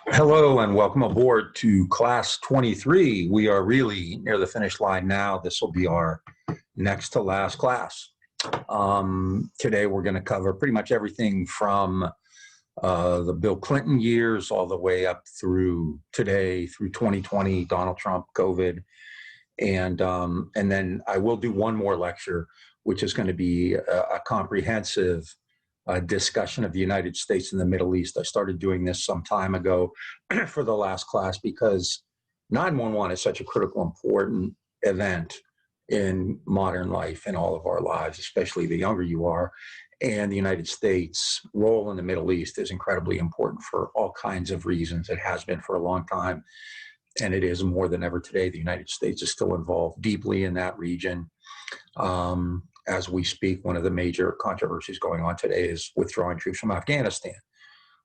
Hello and welcome aboard to Class 23. We are really near the finish line now. This will be our next to last class. Today we're going to cover pretty much everything from the Bill Clinton years all the way up through today, through 2020, Donald Trump, COVID. And then I will do one more lecture, which is going to be a comprehensive discussion of the United States and the Middle East. I started doing this some time ago for the last class because 9/11 is such a critical, important event in modern life, in all of our lives, especially the younger you are. And the United States' role in the Middle East is incredibly important for all kinds of reasons. It has been for a long time, and it is more than ever today. The United States is still involved deeply in that region. As we speak, one of the major controversies going on today is withdrawing troops from Afghanistan,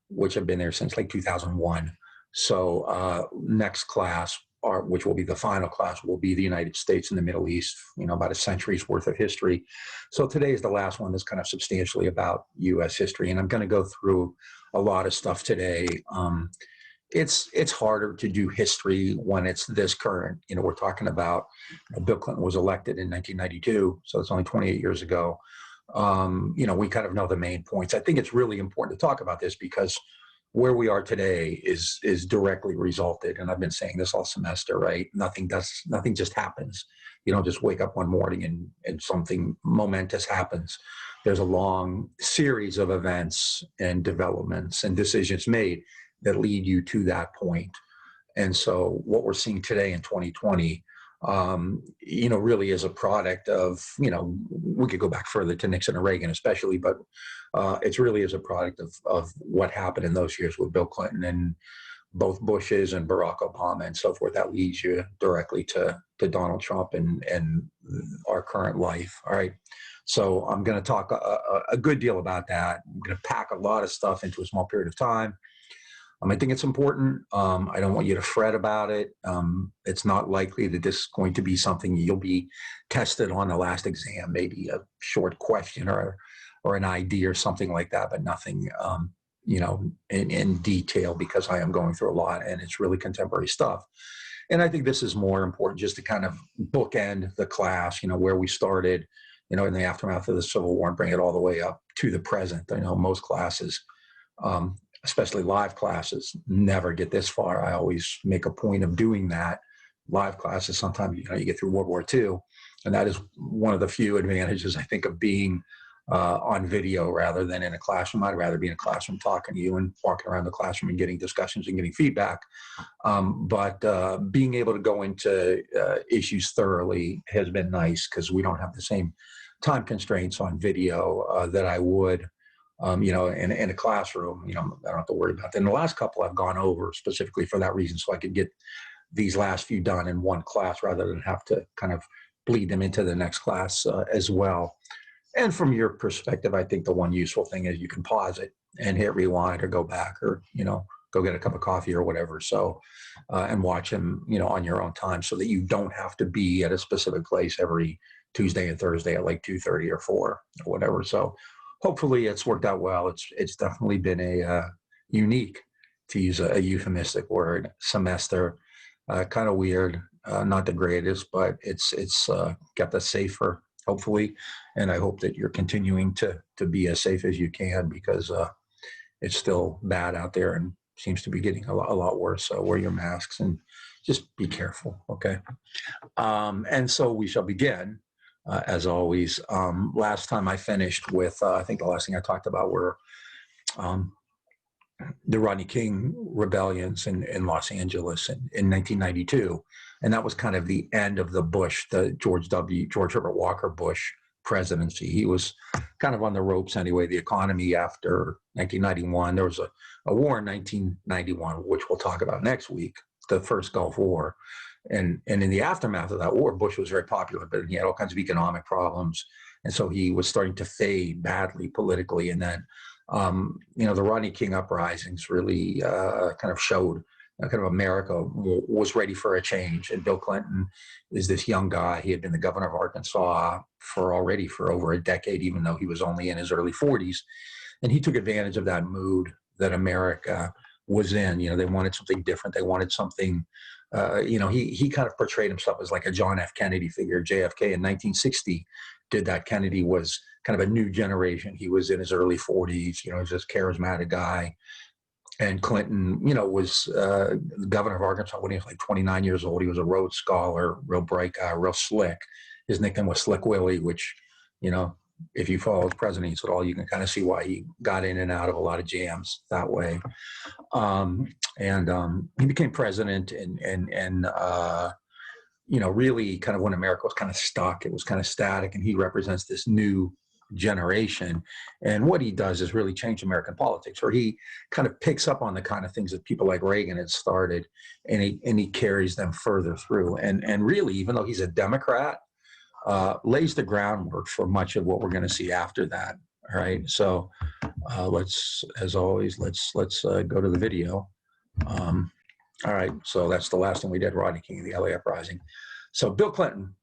which have been there since like 2001. So next class, which will be the final class, will be the United States and the Middle East, about a century's worth of history. So today is the last one that's kind of substantially about U.S. history. And I'm going to go through a lot of stuff today. It's harder to do history when it's this current. We're talking about Bill Clinton was elected in 1992, so it's only 28 years ago. We kind of know the main points. I think it's really important to talk about this because where we are today is directly resulted, and I've been saying this all semester, right? Nothing just happens. You don't just wake up one morning and something momentous happens. There's a long series of events and developments and decisions made that lead you to that point. And so what we're seeing today in 2020, really is a product of, we could go back further to Nixon and Reagan especially, but it's really is a product of what happened in those years with Bill Clinton and both Bushes and Barack Obama and so forth. That leads you directly to Donald Trump and our current life. All right. So I'm going to talk a good deal about that. I'm going to pack a lot of stuff into a small period of time. I think it's important. I don't want you to fret about it. It's not likely that this is going to be something you'll be tested on the last exam, maybe a short question or an idea or something like that, but nothing, in detail, because I am going through a lot and it's really contemporary stuff. And I think this is more important just to kind of bookend the class, where we started, in the aftermath of the Civil War and bring it all the way up to the present. I know most classes, especially live classes, never get this far. I always make a point of doing that. Live classes, sometimes, you get through World War II. And that is one of the few advantages, I think, of being on video rather than in a classroom. I'd rather be in a classroom talking to you and walking around the classroom and getting discussions and getting feedback. But being able to go into issues thoroughly has been nice because we don't have the same time constraints on video that I would in a classroom. I don't have to worry about that. And the last couple I've gone over specifically for that reason, so I could get these last few done in one class rather than have to kind of bleed them into the next class as well. And from your perspective, I think the one useful thing is you can pause it and hit rewind or go back or, go get a cup of coffee or whatever. So, and watch them, on your own time so that you don't have to be at a specific place every Tuesday and Thursday at like 2:30 or 4 or whatever. So hopefully it's worked out well. It's definitely been a unique, to use a euphemistic word, semester. Kind of weird, not the greatest, but it's kept us safer, hopefully. And I hope that you're continuing to be as safe as you can because it's still bad out there and seems to be getting a lot worse. So wear your masks and just be careful, okay? And so we shall begin. As always, last time I finished with, I think the last thing I talked about were the Rodney King rebellions in Los Angeles in 1992. And that was kind of the end of the George Herbert Walker Bush presidency. He was kind of on the ropes anyway. The economy after 1991, there was a war in 1991, which we'll talk about next week, the first Gulf War. And in the aftermath of that war, Bush was very popular, but he had all kinds of economic problems. And so he was starting to fade badly politically. And then, the Rodney King uprisings really kind of showed kind of America was ready for a change. And Bill Clinton is this young guy. He had been the governor of Arkansas for over a decade, even though he was only in his early 40s. And he took advantage of that mood that America was in. They wanted something different. They wanted something, he kind of portrayed himself as like a John F. Kennedy figure. JFK in 1960 did that. Kennedy was kind of a new generation. He was in his early 40s, he was this charismatic guy. And Clinton, was the governor of Arkansas when he was like 29 years old. He was a Rhodes Scholar, real bright guy, real slick. His nickname was Slick Willie, which, if you follow his presidency at all, you can kind of see why he got in and out of a lot of jams that way. He became president and really kind of when America was kind of stuck, it was kind of static, and he represents this new generation. And what he does is really change American politics, or he kind of picks up on the kind of things that people like Reagan had started, and he carries them further through. And really, even though he's a Democrat, lays the groundwork for much of what we're going to see after that. All right. So let's go to the video. All right. So that's the last one we did, Rodney King, the LA Uprising. So Bill Clinton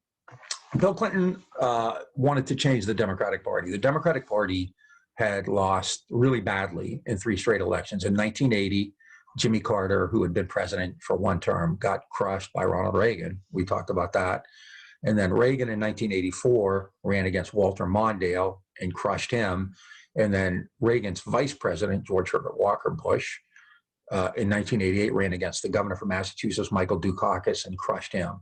wanted to change the Democratic Party. The Democratic Party had lost really badly in 3 straight elections. In 1980, Jimmy Carter, who had been president for 1 term, got crushed by Ronald Reagan. We talked about that. And then Reagan in 1984 ran against Walter Mondale and crushed him. And then Reagan's vice president, George Herbert Walker Bush, in 1988 ran against the governor from Massachusetts, Michael Dukakis, and crushed him.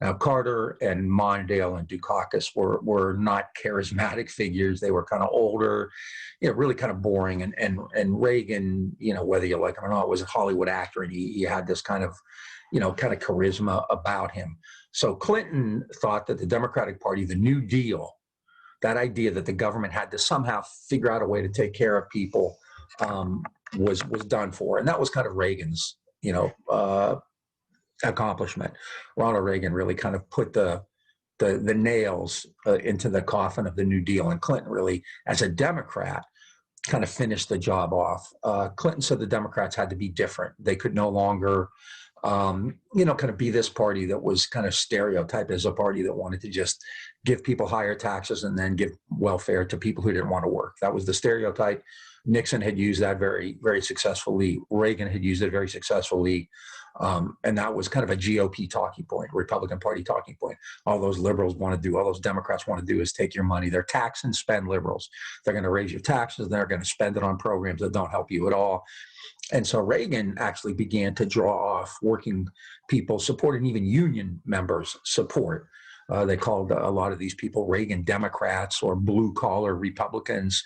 Now, Carter and Mondale and Dukakis were not charismatic figures. They were kind of older, really kind of boring. And Reagan, whether you like him or not, was a Hollywood actor, and he had this kind of charisma about him. So Clinton thought that the Democratic Party, the New Deal, that idea that the government had to somehow figure out a way to take care of people, was done for. And that was kind of Reagan's, accomplishment. Ronald Reagan really kind of put the nails into the coffin of the New Deal. And Clinton really, as a Democrat, kind of finished the job off. Clinton said the Democrats had to be different. They could no longer kind of be this party that was kind of stereotyped as a party that wanted to just give people higher taxes and then give welfare to people who didn't want to work. That was the stereotype. Nixon had used that very, very successfully. Reagan had used it very successfully. And that was kind of a GOP talking point, Republican Party talking point. All those liberals want to do, all those Democrats want to do is take your money. They're tax and spend liberals. They're going to raise your taxes. They're going to spend it on programs that don't help you at all. And so Reagan actually began to draw off working people support and even union members support. They called a lot of these people Reagan Democrats or blue collar Republicans,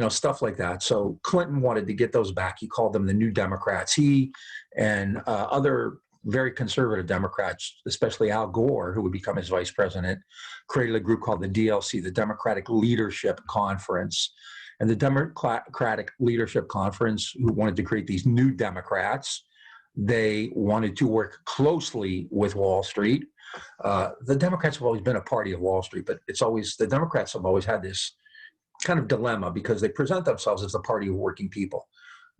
stuff like that. So Clinton wanted to get those back. He called them the New Democrats. He and other very conservative Democrats, especially Al Gore, who would become his vice president, created a group called the DLC, the Democratic Leadership Conference. And the Democratic Leadership Conference, who wanted to create these new Democrats, they wanted to work closely with Wall Street. The Democrats have always been a party of Wall Street, but the Democrats have always had this kind of dilemma because they present themselves as the party of working people.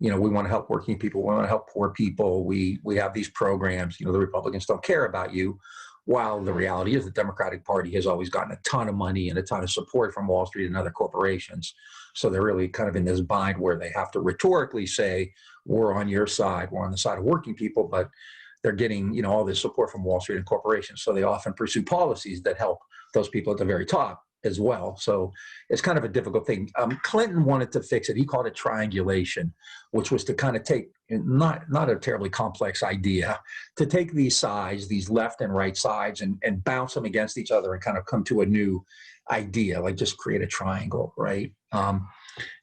We want to help working people. We want to help poor people. We have these programs. The Republicans don't care about you. While the reality is the Democratic Party has always gotten a ton of money and a ton of support from Wall Street and other corporations. So they're really kind of in this bind where they have to rhetorically say, we're on your side, we're on the side of working people, but they're getting, all this support from Wall Street and corporations. So they often pursue policies that help those people at the very top as well. So it's kind of a difficult thing. Clinton wanted to fix it. He called it triangulation, which was to kind of take, not a terribly complex idea, to take these sides, these left and right sides, and bounce them against each other and kind of come to a new idea, like just create a triangle, right?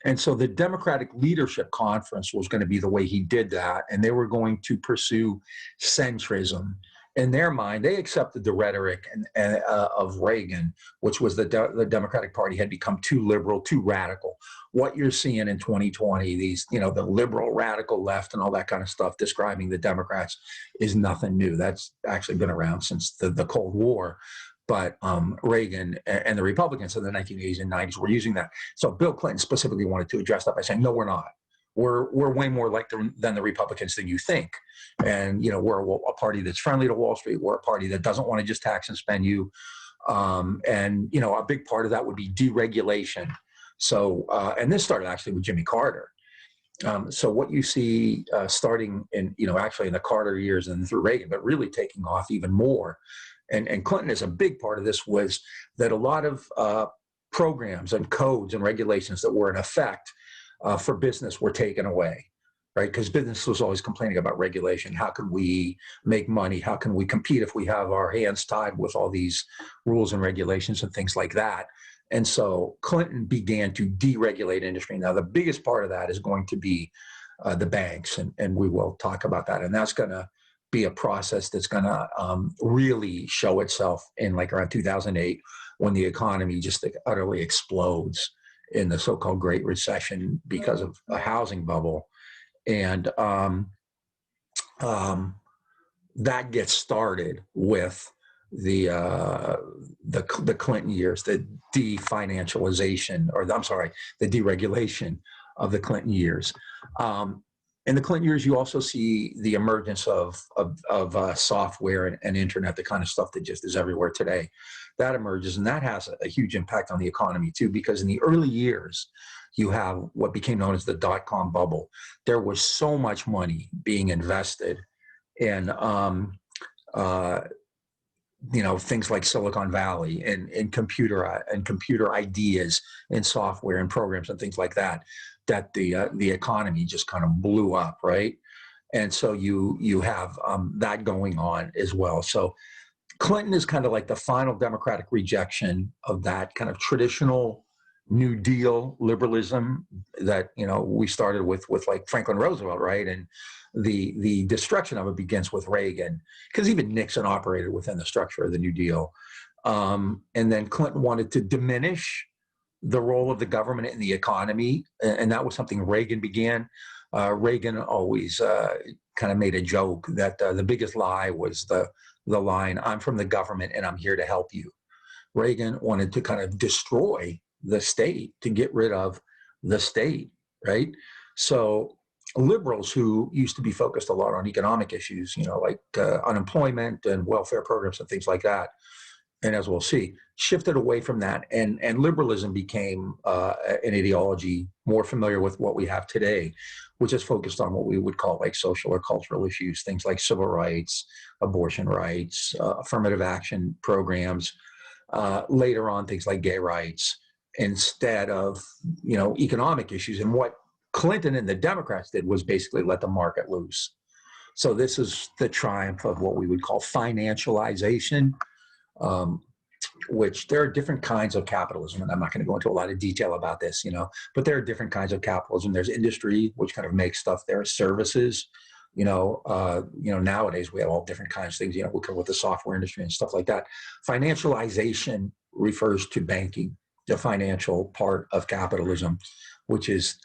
And so the Democratic Leadership Conference was going to be the way he did that. And they were going to pursue centrism. In their mind, they accepted the rhetoric of Reagan, which was the Democratic Party had become too liberal, too radical. What you're seeing in 2020, these, the liberal radical left and all that kind of stuff describing the Democrats is nothing new. That's actually been around since the Cold War. But Reagan and the Republicans in the 1980s and 90s were using that. So Bill Clinton specifically wanted to address that by saying, no, we're not. We're way more like than the Republicans than you think. And, we're a party that's friendly to Wall Street. We're a party that doesn't want to just tax and spend you. And, a big part of that would be deregulation. So, and this started actually with Jimmy Carter. So what you see starting in, actually in the Carter years and through Reagan, but really taking off even more, and Clinton is a big part of this, was that a lot of programs and codes and regulations that were in effect for business were taken away, right? Because business was always complaining about regulation. How can we make money? How can we compete if we have our hands tied with all these rules and regulations and things like that? And so Clinton began to deregulate industry. Now, the biggest part of that is going to be the banks, and we will talk about that. And that's going to be a process that's going to really show itself in like around 2008, when the economy just utterly explodes in the so-called Great Recession because of a housing bubble. And that gets started with the Clinton years, the definancialization, or I'm sorry, the deregulation of the Clinton years. In the Clinton years, you also see the emergence of software and internet, the kind of stuff that just is everywhere today. That emerges, and that has a huge impact on the economy too, because in the early years, you have what became known as the dot-com bubble. There was so much money being invested in things like Silicon Valley and computer ideas and software and programs and things like that, that the economy just kind of blew up, right? And so you have that going on as well. So Clinton is kind of like the final Democratic rejection of that kind of traditional New Deal liberalism that we started with like Franklin Roosevelt, right? And the destruction of it begins with Reagan, because even Nixon operated within the structure of the New Deal. And then Clinton wanted to diminish the role of the government in the economy, and that was something Reagan began. Reagan always kind of made a joke that the biggest lie was the line, "I'm from the government and I'm here to help you." Reagan wanted to kind of destroy the state, to get rid of the state, right? So liberals who used to be focused a lot on economic issues, like unemployment and welfare programs and things like that, and as we'll see, shifted away from that, and liberalism became an ideology more familiar with what we have today, which is focused on what we would call like social or cultural issues, things like civil rights, abortion rights, affirmative action programs, later on things like gay rights, instead of economic issues. And what Clinton and the Democrats did was basically let the market loose. So this is the triumph of what we would call financialization, which there are different kinds of capitalism, and I'm not going to go into a lot of detail about this, but there are different kinds of capitalism. There's industry, which kind of makes stuff. There are services. Nowadays we have all different kinds of things. We come with the software industry and stuff like that. Financialization refers to banking, the financial part of capitalism, which is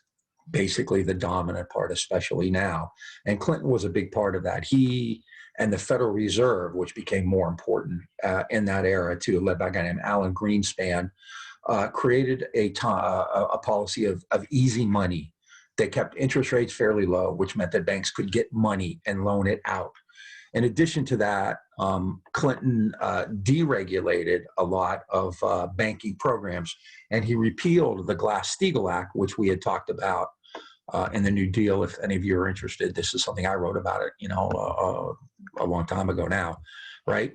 basically the dominant part, especially now. And Clinton was a big part of that. He and the Federal Reserve, which became more important in that era too, led by a guy named Alan Greenspan, created a policy of easy money. They kept interest rates fairly low, which meant that banks could get money and loan it out. In addition to that, Clinton deregulated a lot of banking programs, and he repealed the Glass-Steagall Act, which we had talked about in the New Deal. If any of you are interested, this is something I wrote about it, a long time ago now, right?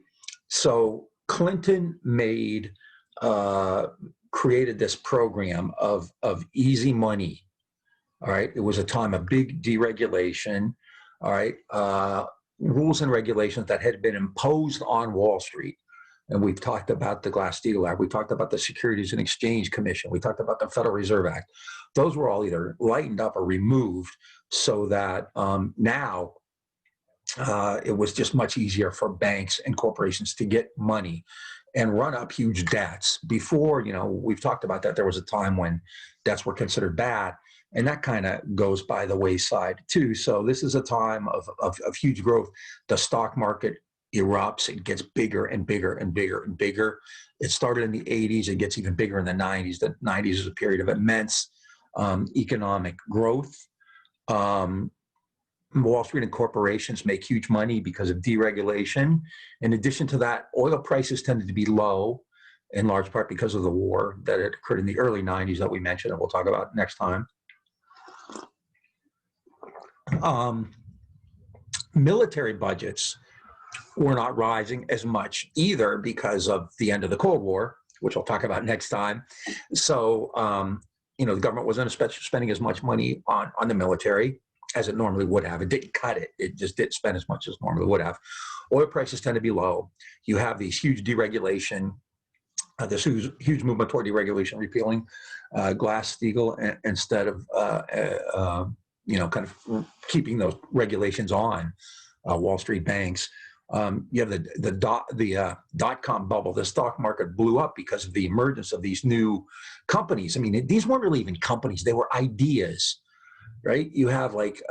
So Clinton created this program of easy money. All right, it was a time of big deregulation. All right. Rules and regulations that had been imposed on Wall Street. And we've talked about the Glass-Steagall Act. We talked about the Securities and Exchange Commission. We talked about the Federal Reserve Act. Those were all either lightened up or removed, so that now it was just much easier for banks and corporations to get money and run up huge debts. Before, we've talked about that. There was a time when debts were considered bad. And that kind of goes by the wayside too. So this is a time of huge growth. The stock market erupts. It gets bigger and bigger and bigger and bigger. It started in the 80s. It gets even bigger in the 90s. The 90s is a period of immense economic growth. Wall Street and corporations make huge money because of deregulation. In addition to that, oil prices tended to be low, in large part because of the war that had occurred in the early 90s that we mentioned, and we'll talk about next time. Military budgets were not rising as much either because of the end of the Cold War, which I'll talk about next time. So, the government wasn't spending as much money on the military as it normally would have. It didn't cut it. It just didn't spend as much as it normally would have. Oil prices tend to be low. You have these huge deregulation, this huge movement toward deregulation, repealing Glass-Steagall instead of, kind of keeping those regulations on Wall Street banks. You have the dot-com bubble. The stock market blew up because of the emergence of these new companies. I mean, these weren't really even companies. They were ideas, right? You have like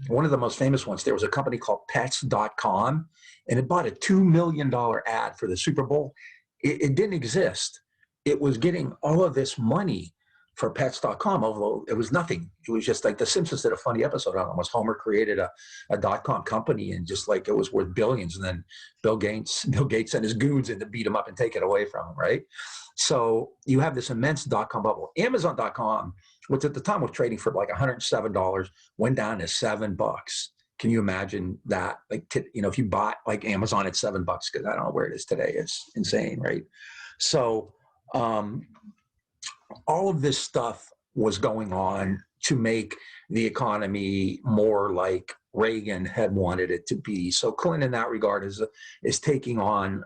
one of the most famous ones. There was a company called Pets.com, and it bought a $2 million ad for the Super Bowl. It didn't exist. It was getting all of this money for Pets.com, although it was nothing. It was just like The Simpsons did a funny episode on it. Almost Homer created a .com company, and just like it was worth billions, and then Bill Gates sent his goons in to beat him up and take it away from him, right? So you have this immense .com bubble. Amazon.com, which at the time was trading for like $107, went down to $7. Can you imagine that? Like, if you bought like Amazon at $7, because I don't know where it is today, it's insane, right? So all of this stuff was going on to make the economy more like Reagan had wanted it to be. So Clinton, in that regard, is taking on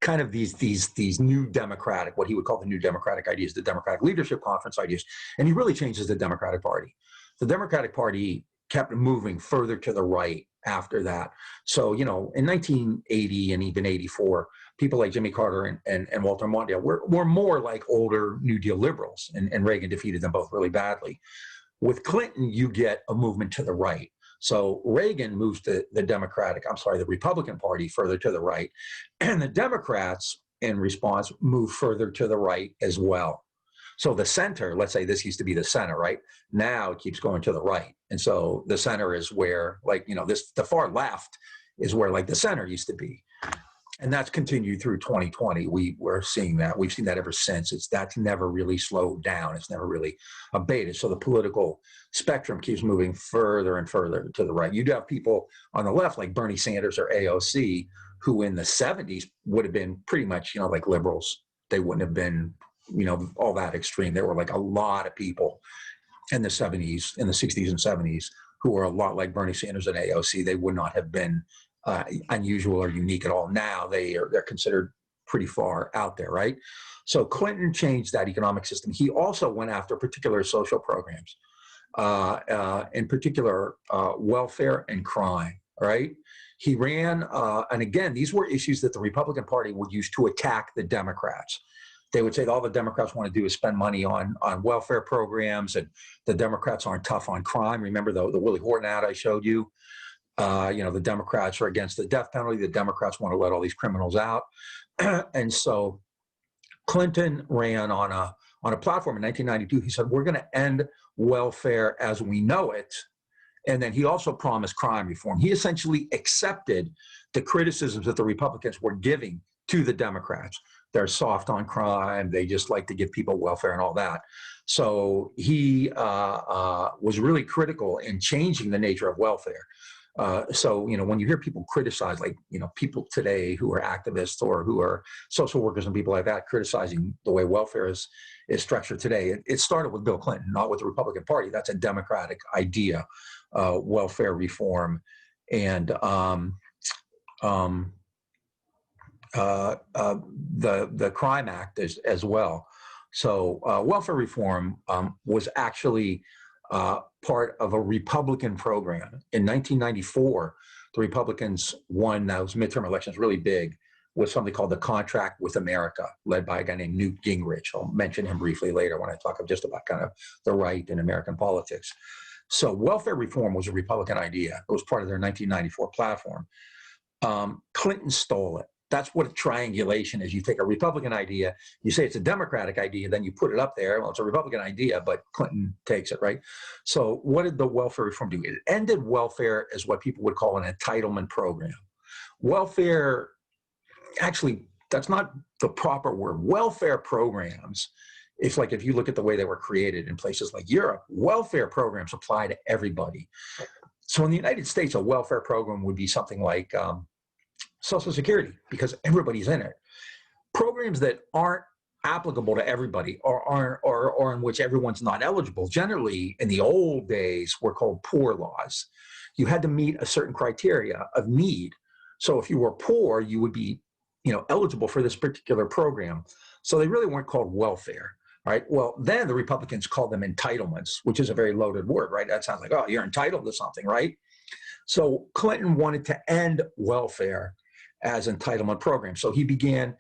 kind of these new democratic, what he would call the new democratic ideas, the Democratic Leadership Conference ideas, and he really changes the Democratic Party. The Democratic Party kept moving further to the right after that. So, in 1980 and even 84, people like Jimmy Carter and Walter Mondale were more like older New Deal liberals, and Reagan defeated them both really badly. With Clinton, you get a movement to the right. So Reagan moves the Republican Party further to the right, and the Democrats, in response, move further to the right as well. So the center, let's say this used to be the center, right? Now it keeps going to the right. And so the center is where, the far left is where the center used to be. And that's continued through 2020. We're seeing that. We've seen that ever since. That's never really slowed down. It's never really abated. So the political spectrum keeps moving further and further to the right. You'd have people on the left like Bernie Sanders or AOC, who in the 70s would have been pretty much, like liberals. They wouldn't have been, all that extreme. There were like a lot of people in the 70s, in the 60s and 70s, who were a lot like Bernie Sanders and AOC. They would not have been unusual or unique at all. Now they're considered pretty far out there, right? So Clinton changed that economic system. He also went after particular social programs, in particular welfare and crime, right? He ran, and again, these were issues that the Republican Party would use to attack the Democrats. They would say all the Democrats want to do is spend money on welfare programs, and the Democrats aren't tough on crime. Remember the Willie Horton ad I showed you? The Democrats are against the death penalty. The Democrats want to let all these criminals out. And so Clinton ran on a platform in 1992. He said, we're going to end welfare as we know it. And then he also promised crime reform. He essentially accepted the criticisms that the Republicans were giving to the Democrats. They're soft on crime. They just like to give people welfare and all that. So he was really critical in changing the nature of welfare. So, when you hear people criticize, people today who are activists or who are social workers and people like that criticizing the way welfare is structured today, it started with Bill Clinton, not with the Republican Party. That's a Democratic idea, welfare reform, and the Crime Act as well. So welfare reform was actually part of a Republican program. In 1994, the Republicans won those midterm elections really big with something called the Contract with America, led by a guy named Newt Gingrich. I'll mention him briefly later when I talk just about kind of the right in American politics. So welfare reform was a Republican idea. It was part of their 1994 platform. Clinton stole it. That's what a triangulation is. You take a Republican idea, you say it's a Democratic idea, then you put it up there. Well, it's a Republican idea, but Clinton takes it, right? So what did the welfare reform do? It ended welfare as what people would call an entitlement program. Welfare, actually, that's not the proper word. Welfare programs it's like if you look at the way they were created in places like Europe, welfare programs apply to everybody. So in the United States, a welfare program would be something like Social Security, because everybody's in it. Programs that aren't applicable to everybody or in which everyone's not eligible, generally in the old days were called poor laws. You had to meet a certain criteria of need. So if you were poor, you would be, eligible for this particular program. So they really weren't called welfare, right? Well, then the Republicans called them entitlements, which is a very loaded word, right? That sounds like, oh, you're entitled to something, right? So Clinton wanted to end welfare as entitlement programs. So he began,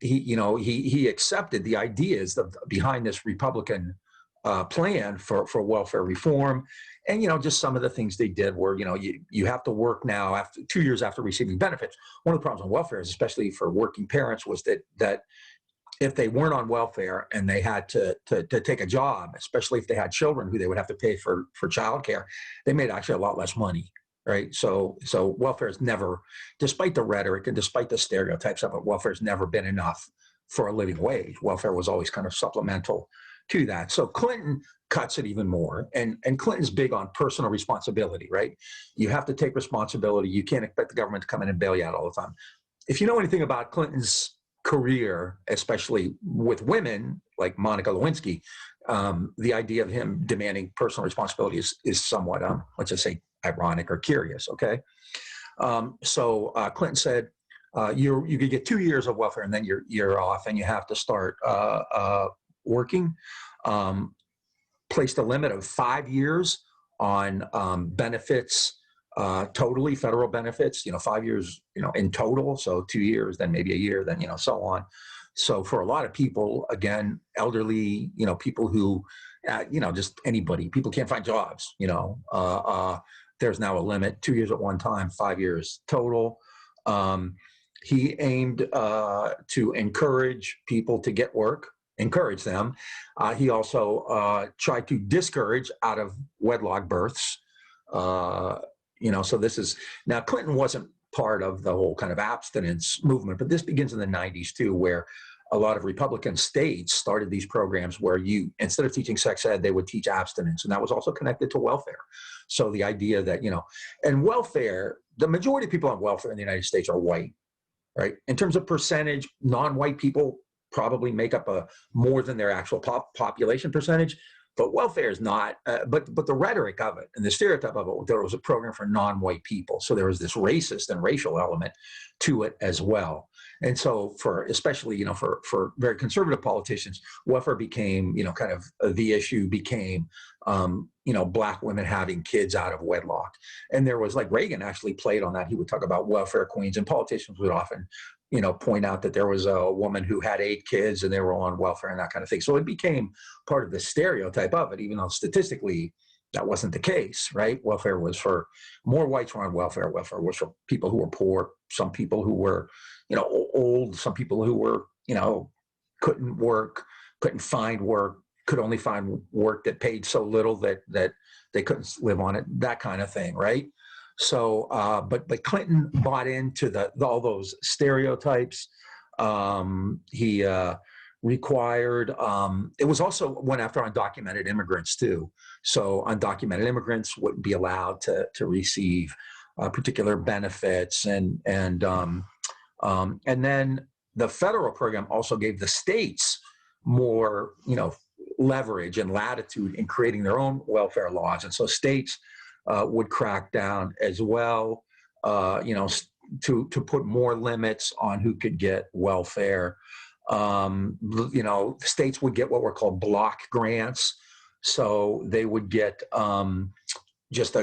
he accepted the ideas behind this Republican plan for welfare reform. And, just some of the things they did were, you have to work now after 2 years after receiving benefits. One of the problems on welfare, especially for working parents, was that if they weren't on welfare and they had to take a job, especially if they had children who they would have to pay for childcare, they made actually a lot less money, right? So welfare has never, despite the rhetoric and despite the stereotypes of it, welfare has never been enough for a living wage. Welfare was always kind of supplemental to that. So Clinton cuts it even more, and Clinton's big on personal responsibility, right? You have to take responsibility. You can't expect the government to come in and bail you out all the time. If you know anything about Clinton's career, especially with women like Monica Lewinsky, the idea of him demanding personal responsibility is somewhat, let's just say, ironic or curious. Okay, so Clinton said, you could get 2 years of welfare and then you're off, and you have to start working. Placed a limit of 5 years on benefits. Totally federal benefits, 5 years, in total. So 2 years, then maybe a year, then, so on. So for a lot of people, again, elderly, people who, just anybody, people can't find jobs, there's now a limit, 2 years at one time, 5 years total. He aimed to encourage people to get work, encourage them. He also tried to discourage out of wedlock births. So this is, now Clinton wasn't part of the whole kind of abstinence movement, but this begins in the 90s too, where a lot of Republican states started these programs where instead of teaching sex ed, they would teach abstinence. And that was also connected to welfare. So the idea that, and welfare, the majority of people on welfare in the United States are white, right? In terms of percentage, non-white people probably make up more than their actual population percentage. But welfare is not, but the rhetoric of it and the stereotype of it, there was a program for non-white people. So there was this racist and racial element to it as well. And so especially, for very conservative politicians, welfare became, kind of the issue became, Black women having kids out of wedlock. And there was, like, Reagan actually played on that. He would talk about welfare queens, and politicians would often, point out that there was a woman who had 8 kids and they were on welfare and that kind of thing. So it became part of the stereotype of it, even though statistically that wasn't the case, right? Welfare was for more whites were on welfare. Welfare was for people who were poor, some people who were, old, some people who were, couldn't work, couldn't find work, could only find work that paid so little that they couldn't live on it, that kind of thing, right? So, but Clinton bought into all those stereotypes. He required. It was also went after undocumented immigrants too. So undocumented immigrants wouldn't be allowed to receive particular benefits, and then the federal program also gave the states more, leverage and latitude in creating their own welfare laws, and so states would crack down as well, to put more limits on who could get welfare. States would get what were called block grants. So they would get just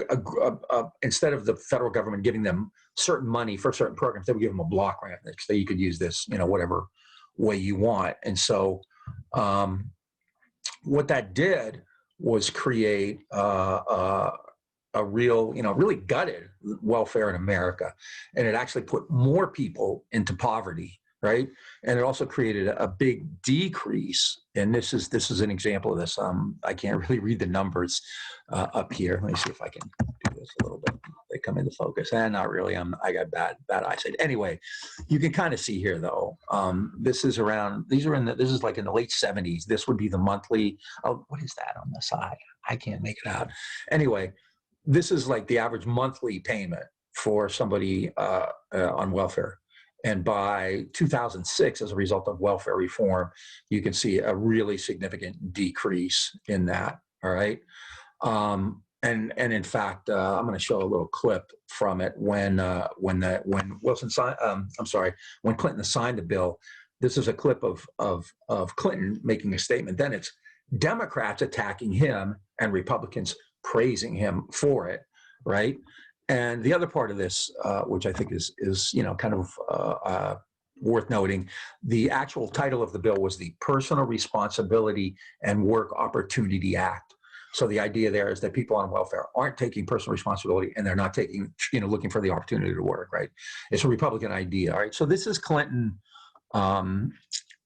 instead of the federal government giving them certain money for certain programs, they would give them a block grant. So you could use this, whatever way you want. And so what that did was create a real, really gutted welfare in America. And it actually put more people into poverty, right? And it also created a big decrease. And this is an example of this. I can't really read the numbers up here. Let me see if I can do this a little bit. come into focus. And not really. I got bad eyesight. Anyway, you can kind of see here though. This is around. This is like in the late 70s. This would be the monthly. Oh, what is that on the side? I can't make it out. Anyway, this is like the average monthly payment for somebody on welfare. And by 2006, as a result of welfare reform, you can see a really significant decrease in that. All right. And in fact, I'm going to show a little clip from it when Wilson signed. When Clinton signed the bill. This is a clip of Clinton making a statement. Then it's Democrats attacking him and Republicans praising him for it. Right. And the other part of this, which I think is kind of worth noting, the actual title of the bill was the Personal Responsibility and Work Opportunity Act. So the idea there is that people on welfare aren't taking personal responsibility and they're not taking, looking for the opportunity to work, right? It's a Republican idea, all right? So this is Clinton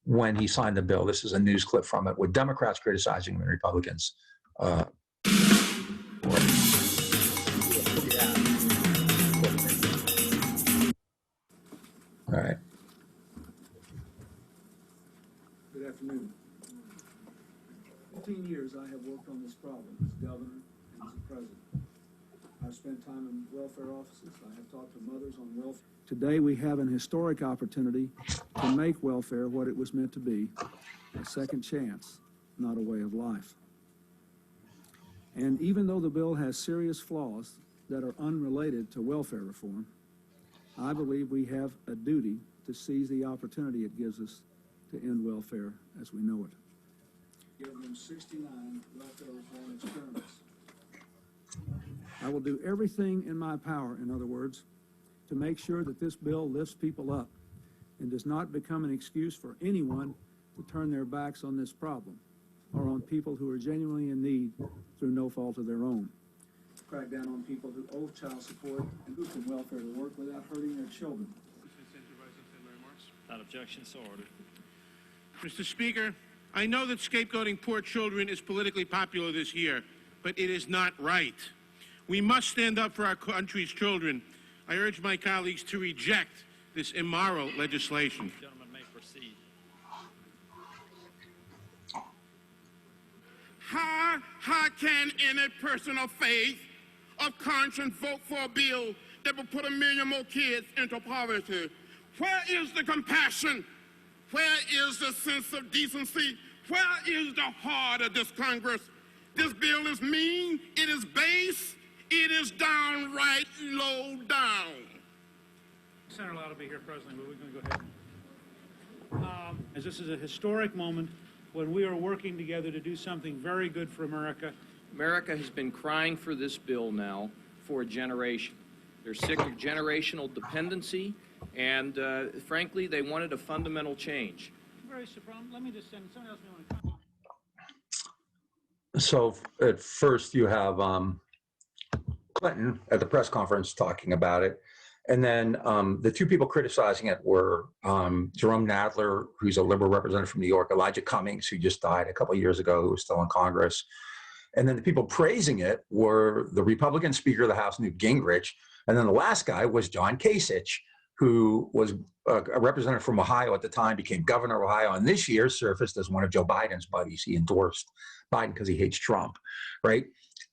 when he signed the bill. This is a news clip from it with Democrats criticizing him and Republicans. All right. Good afternoon. 15 years I have worked on this problem as governor and as a president. I've spent time in welfare offices. I have talked to mothers on welfare. Today we have an historic opportunity to make welfare what it was meant to be, a second chance, not a way of life. And even though the bill has serious flaws that are unrelated to welfare reform, I believe we have a duty to seize the opportunity it gives us to end welfare as we know it. Give them 69 welfare reform experiments. I will do everything in my power, in other words, to make sure that this bill lifts people up and does not become an excuse for anyone to turn their backs on this problem or on people who are genuinely in need through no fault of their own. Crack down on people who owe child support and who can welfare to work without hurting their children. Without objection, so ordered. Mr. Speaker, I know that scapegoating poor children is politically popular this year, but it is not right. We must stand up for our country's children. I urge my colleagues to reject this immoral legislation. Gentleman may proceed. How can any person of faith, of conscience, vote for a bill that will put 1 million more kids into poverty? Where is the compassion? Where is the sense of decency? Where is the heart of this Congress? This bill is mean, it is base, it is downright low down. Senator allowed to be here presently, but we're going to go ahead. As this is a historic moment when we are working together to do something very good for America. America has been crying for this bill now for a generation. They're sick of generational dependency, and frankly, they wanted a fundamental change. Very surprised. Let me just send someone else may want to come. So at first you have Clinton at the press conference talking about it. And then the two people criticizing it were Jerome Nadler, who's a liberal representative from New York, Elijah Cummings, who just died a couple of years ago, who was still in Congress. And then the people praising it were the Republican Speaker of the House, Newt Gingrich. And then the last guy was John Kasich, who was a representative from Ohio at the time, became governor of Ohio, and this year surfaced as one of Joe Biden's buddies. He endorsed Biden because he hates Trump, right?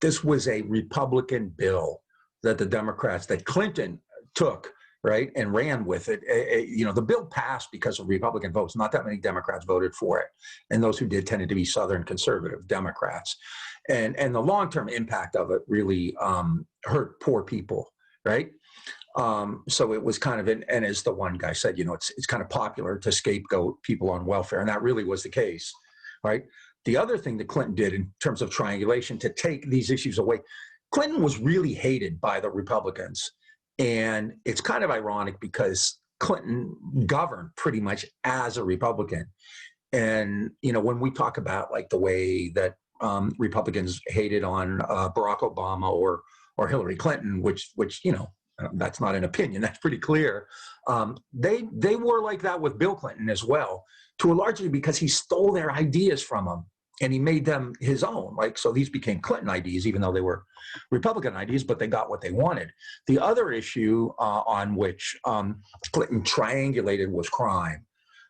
This was a Republican bill that the Democrats, that Clinton took, right, and ran with it. The bill passed because of Republican votes. Not that many Democrats voted for it. And those who did tended to be Southern conservative Democrats. And the long-term impact of it really hurt poor people, right? So it was kind of, and as the one guy said, it's kind of popular to scapegoat people on welfare. And that really was the case, right? The other thing that Clinton did in terms of triangulation to take these issues away, Clinton was really hated by the Republicans. And it's kind of ironic because Clinton governed pretty much as a Republican. And, when we talk about like the way that Republicans hated on Barack Obama or Hillary Clinton, which that's not an opinion, that's pretty clear. They were like that with Bill Clinton as well, to a large degree because he stole their ideas from them. and he made them his own. Like, so these became Clinton IDs, even though they were Republican IDs, but they got what they wanted. The other issue on which Clinton triangulated was crime,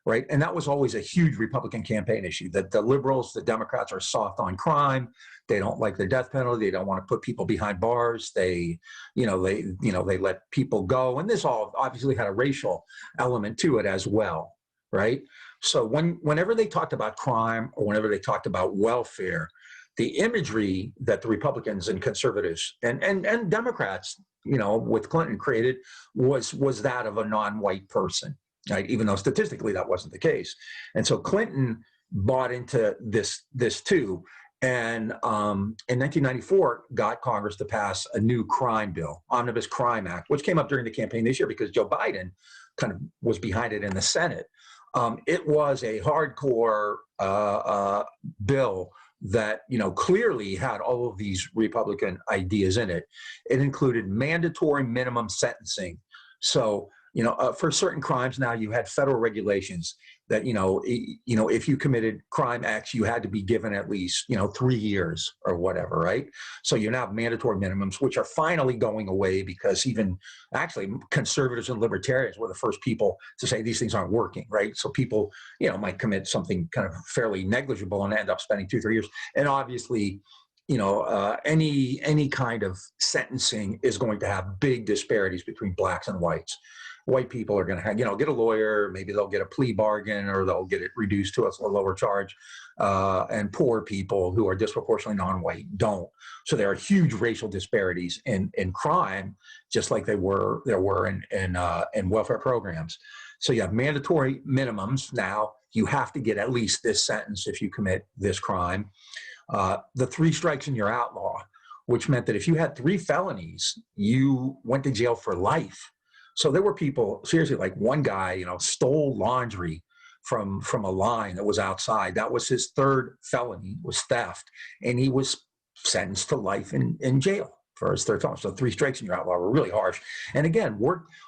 right? And that was always a huge Republican campaign issue, that the liberals, the Democrats are soft on crime. They don't like the death penalty. They don't want to put people behind bars. They let people go. And this all obviously had a racial element to it as well, right? So whenever they talked about crime or whenever they talked about welfare, the imagery that the Republicans and conservatives and Democrats, with Clinton created was that of a non-white person, right? Even though statistically that wasn't the case. And so Clinton bought into this too. And in 1994, got Congress to pass a new crime bill, Omnibus Crime Act, which came up during the campaign this year because Joe Biden kind of was behind it in the Senate. It was a hardcore bill that clearly had all of these Republican ideas in it. It included mandatory minimum sentencing. So for certain crimes now, you had federal regulations that if you committed crime X, you had to be given at least 3 years or whatever, right? So you now have mandatory minimums, which are finally going away because even actually conservatives and libertarians were the first people to say these things aren't working, right? So people might commit something kind of fairly negligible and end up spending 2-3 years, and obviously any kind of sentencing is going to have big disparities between blacks and whites. White people are going to get a lawyer, maybe they'll get a plea bargain or they'll get it reduced to a lower charge. And poor people who are disproportionately non-white don't. So there are huge racial disparities in crime, just like there were in welfare programs. So you have mandatory minimums. Now you have to get at least this sentence if you commit this crime. The 3 strikes and you're outlaw, which meant that if you had 3 felonies, you went to jail for life. So there were people, seriously, like one guy, stole laundry from a line that was outside. That was his 3rd felony, was theft. And he was sentenced to life in jail for his 3rd felony. So 3 strikes and you're outlaw were really harsh. And again,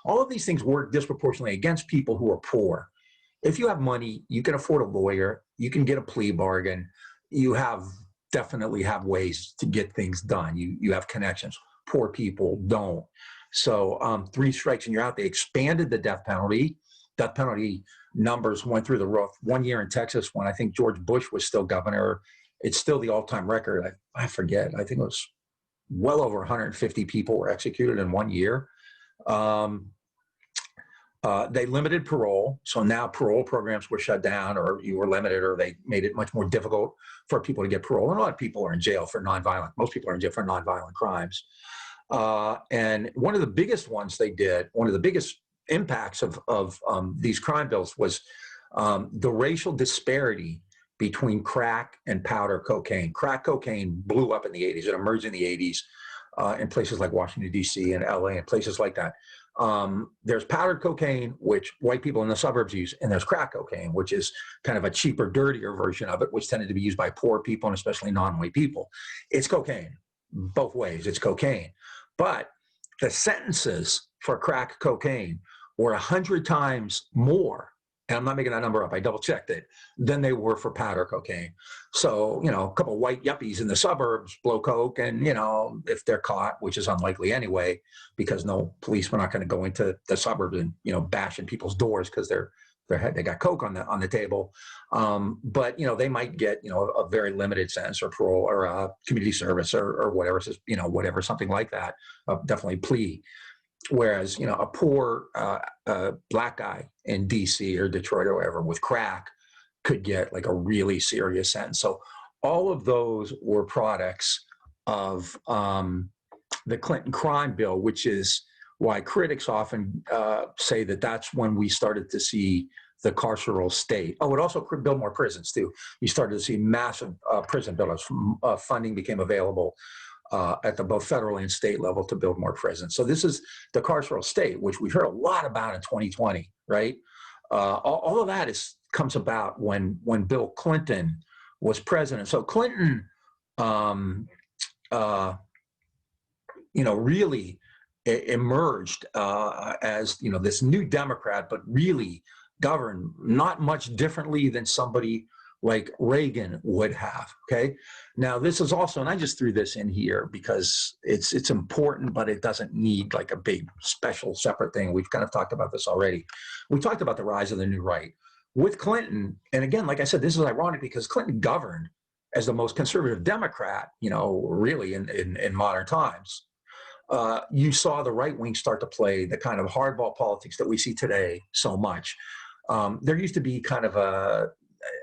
all of these things work disproportionately against people who are poor. If you have money, you can afford a lawyer, you can get a plea bargain, you definitely have ways to get things done. You have connections. Poor people don't. So 3 strikes and you're out. They expanded the death penalty. Death penalty numbers went through the roof. 1 year in Texas, when I think George Bush was still governor, it's still the all-time record. I forget. I think it was well over 150 people were executed in 1 year. They limited parole. So now parole programs were shut down, or you were limited, or they made it much more difficult for people to get parole. And a lot of people are in jail for most people are in jail for nonviolent crimes. And one of the biggest ones they did, one of the biggest impacts of these crime bills was the racial disparity between crack and powder cocaine. Crack cocaine blew up in the 80s. It emerged in the 80s in places like Washington, D.C. and L.A. and places like that. There's powdered cocaine, which white people in the suburbs use, and there's crack cocaine, which is kind of a cheaper, dirtier version of it, which tended to be used by poor people and especially non-white people. It's cocaine. Both ways, it's cocaine. But the sentences for crack cocaine were 100 times more, and I'm not making that number up, I double-checked it, than they were for powder cocaine. So, a couple of white yuppies in the suburbs blow coke, and, if they're caught, which is unlikely anyway, because no policemen are not going to go into the suburbs and, bashing people's doors because they got coke on the table. But, they might get, a very limited sentence or parole or a community service or whatever, whatever, something like that, definitely plea. Whereas, a poor black guy in DC or Detroit or wherever with crack could get like a really serious sentence. So all of those were products of the Clinton crime bill, which is why critics often say that that's when we started to see the carceral state. Oh, it also built more prisons too. You started to see massive prison builders. Funding became available at the both federal and state level to build more prisons. So this is the carceral state, which we've heard a lot about in 2020, right? All of that comes about when Bill Clinton was president. So Clinton, really emerged as this new Democrat, but really governed not much differently than somebody like Reagan would have, okay? Now, this is also, and I just threw this in here because it's important, but it doesn't need like a big special separate thing. We've kind of talked about this already. We talked about the rise of the new right. With Clinton, and again, like I said, this is ironic because Clinton governed as the most conservative Democrat, really in modern times. You saw the right wing start to play the kind of hardball politics that we see today so much. There used to be kind of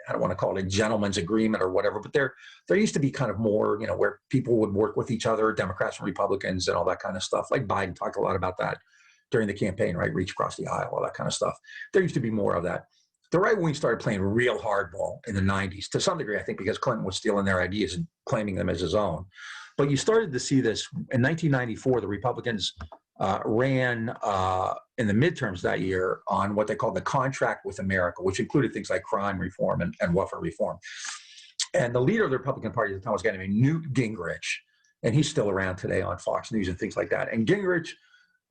I don't want to call it a gentleman's agreement or whatever, but there used to be kind of more, where people would work with each other, Democrats and Republicans and all that kind of stuff. Like Biden talked a lot about that during the campaign, right? Reach across the aisle, all that kind of stuff. There used to be more of that. The right wing started playing real hardball in the 90s, to some degree, I think, because Clinton was stealing their ideas and claiming them as his own. But you started to see this in 1994. The Republicans ran in the midterms that year on what they called the Contract with America, which included things like crime reform and welfare reform. And the leader of the Republican Party at the time was a guy named Newt Gingrich, and he's still around today on Fox News and things like that. And Gingrich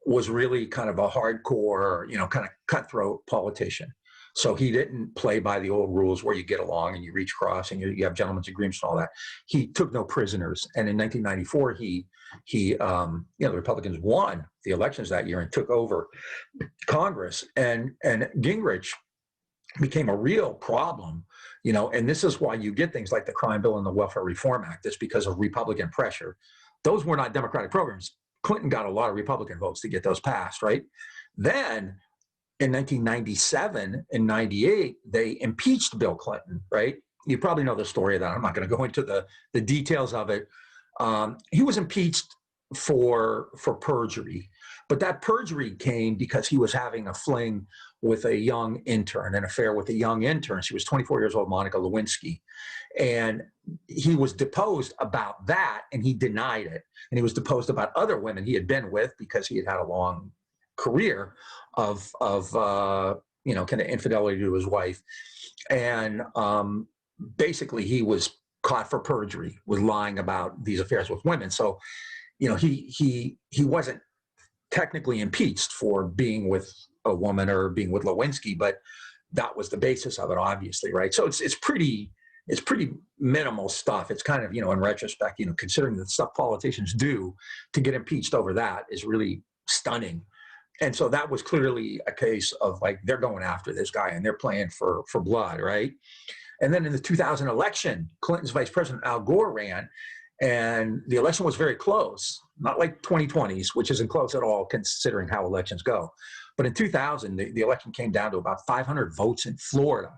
was really kind of a hardcore, kind of cutthroat politician. So he didn't play by the old rules where you get along and you reach across and you have gentlemen's agreements and all that. He took no prisoners. And in 1994, the Republicans won the elections that year and took over Congress. And Gingrich became a real problem, and this is why you get things like the Crime Bill and the Welfare Reform Act. It's because of Republican pressure. Those were not Democratic programs. Clinton got a lot of Republican votes to get those passed, right? Then in 1997 and 98, they impeached Bill Clinton, right? You probably know the story of that. I'm not going to go into the details of it. He was impeached for perjury, but that perjury came because he was having a fling with a young intern, an affair with a young intern. She was 24 years old, Monica Lewinsky. And he was deposed about that, and he denied it. And he was deposed about other women he had been with because he had had a long career of kind of infidelity to his wife. And basically he was caught for perjury with lying about these affairs with women. So, he wasn't technically impeached for being with a woman or being with Lewinsky, but that was the basis of it, obviously, right? So it's pretty minimal stuff. It's kind of, in retrospect, considering the stuff politicians do to get impeached over that is really stunning. And so that was clearly a case of like, they're going after this guy and they're playing for blood, right? And then in the 2000 election, Clinton's vice president, Al Gore, ran, and the election was very close, not like 2020s, which isn't close at all considering how elections go. But in 2000, the election came down to about 500 votes in Florida.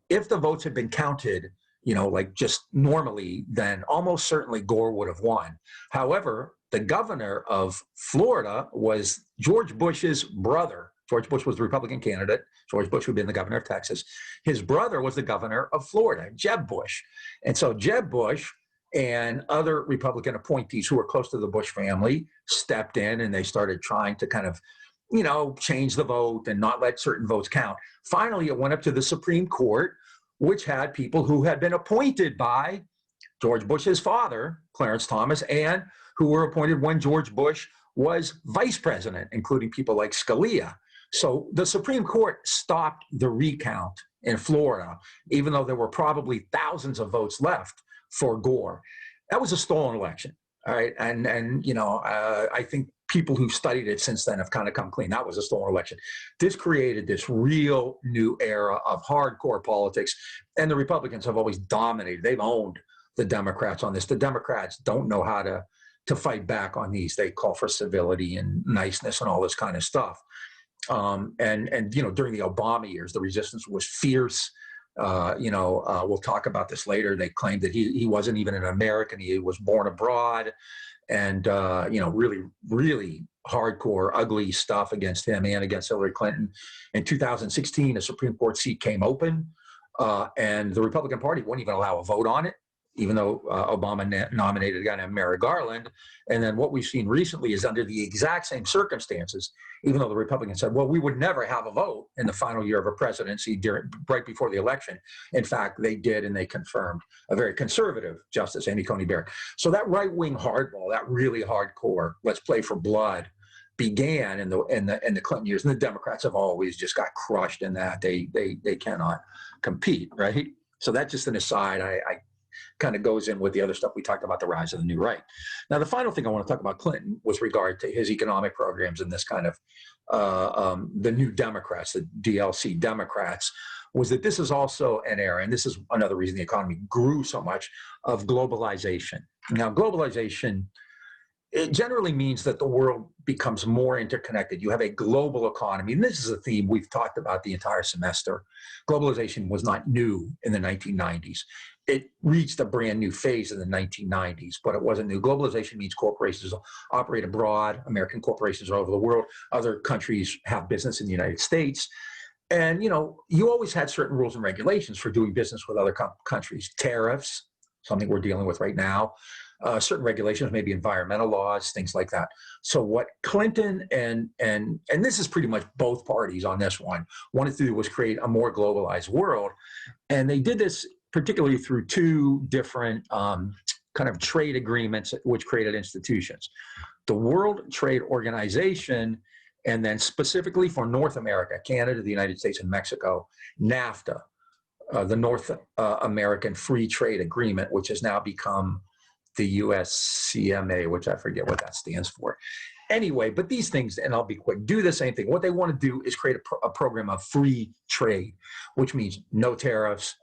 If the votes had been counted, like just normally, then almost certainly Gore would have won. However, the governor of Florida was George Bush's brother. George Bush was the Republican candidate. George Bush, who had been the governor of Texas. His brother was the governor of Florida, Jeb Bush. And so Jeb Bush and other Republican appointees who were close to the Bush family stepped in, and they started trying to kind of, change the vote and not let certain votes count. Finally, it went up to the Supreme Court, which had people who had been appointed by George Bush's father, Clarence Thomas, and who were appointed when George Bush was vice president, including people like Scalia. So the Supreme Court stopped the recount in Florida, even though there were probably thousands of votes left for Gore. That was a stolen election, all right? And I think people who've studied it since then have kind of come clean. That was a stolen election. This created this real new era of hardcore politics, and the Republicans have always dominated. They've owned the Democrats on this. The Democrats don't know how to fight back on these. They call for civility and niceness and all this kind of stuff. And during the Obama years, the resistance was fierce. We'll talk about this later. They claimed that he wasn't even an American. He was born abroad, and really, really hardcore, ugly stuff against him and against Hillary Clinton. In 2016, a Supreme Court seat came open, and the Republican Party wouldn't even allow a vote on it, even though Obama nominated a guy named Merrick Garland. And then what we've seen recently is under the exact same circumstances, even though the Republicans said, well, we would never have a vote in the final year of a presidency right before the election. In fact, they did, and they confirmed a very conservative Justice, Amy Coney Barrett. So that right-wing hardball, that really hardcore, let's play for blood, began in the Clinton years, and the Democrats have always just got crushed in that. They cannot compete, right? So that's just an aside. I kind of goes in with the other stuff we talked about, the rise of the new right. Now, the final thing I want to talk about Clinton with regard to his economic programs and this kind of the new Democrats, the DLC Democrats, was that this is also an era, and this is another reason the economy grew so much, of globalization. Now, globalization, it generally means that the world becomes more interconnected. You have a global economy, and this is a theme we've talked about the entire semester. Globalization was not new in the 1990s. It reached a brand new phase in the 1990s, but it wasn't new. Globalization means corporations operate abroad. American corporations all over the world. Other countries have business in the United States. And, you know, you always had certain rules and regulations for doing business with other countries. Tariffs, something we're dealing with right now. Certain regulations, maybe environmental laws, things like that. So what Clinton and this is pretty much both parties on this one, wanted to do was create a more globalized world. And they did this particularly through two different kind of trade agreements which created institutions. The World Trade Organization, and then specifically for North America, Canada, the United States, and Mexico, NAFTA, the North American Free Trade Agreement, which has now become the USCMA, which I forget what that stands for. Anyway, but these things, and I'll be quick, do the same thing. What they want to do is create a program of free trade, which means no tariffs,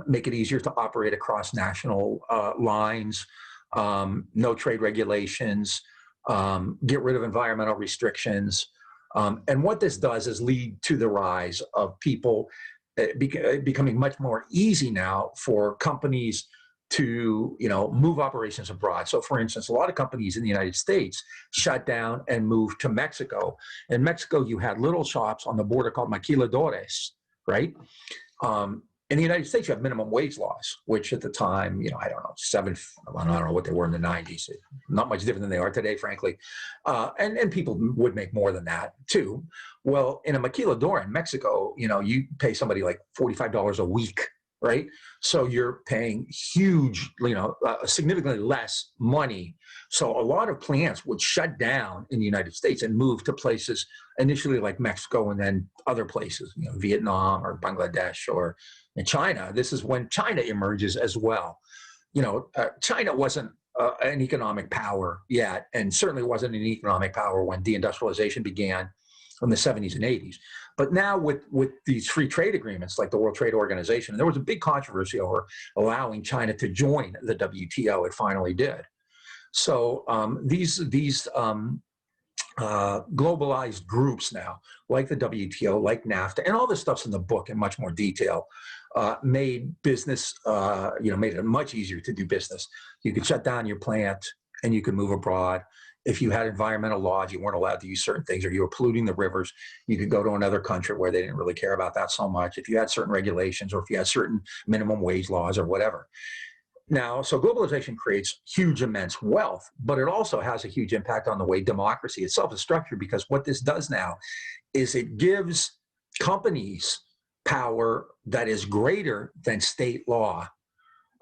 make it easier to operate across national lines, no trade regulations, get rid of environmental restrictions. And what this does is lead to the rise of people becoming much more easy now for companies to, you know, move operations abroad. So for instance, a lot of companies in the United States shut down and moved to Mexico. In Mexico, you had little shops on the border called maquiladores, right? In the United States, you have minimum wage laws, which at the time, you know, I don't know what they were in the 90s. Not much different than they are today, frankly. And people would make more than that too. Well, in a maquiladora in Mexico, you know, you pay somebody like $45 a week, right? So you're paying huge, you know, significantly less money. So a lot of plants would shut down in the United States and move to places initially like Mexico and then other places, you know, Vietnam or Bangladesh or in China. This is when China emerges as well. You know, China wasn't an economic power yet, and certainly wasn't an economic power when deindustrialization began in the 70s and 80s. But now with these free trade agreements like the World Trade Organization, there was a big controversy over allowing China to join the WTO. It finally did. So these globalized groups now, like the WTO, like NAFTA, and all this stuff's in the book in much more detail, made business, made it much easier to do business. You could shut down your plant and you could move abroad. If you had environmental laws, you weren't allowed to use certain things, or you were polluting the rivers, you could go to another country where they didn't really care about that so much. If you had certain regulations, or if you had certain minimum wage laws or whatever. Now, so globalization creates huge, immense wealth, but it also has a huge impact on the way democracy itself is structured, because what this does now is it gives companies power that is greater than state law.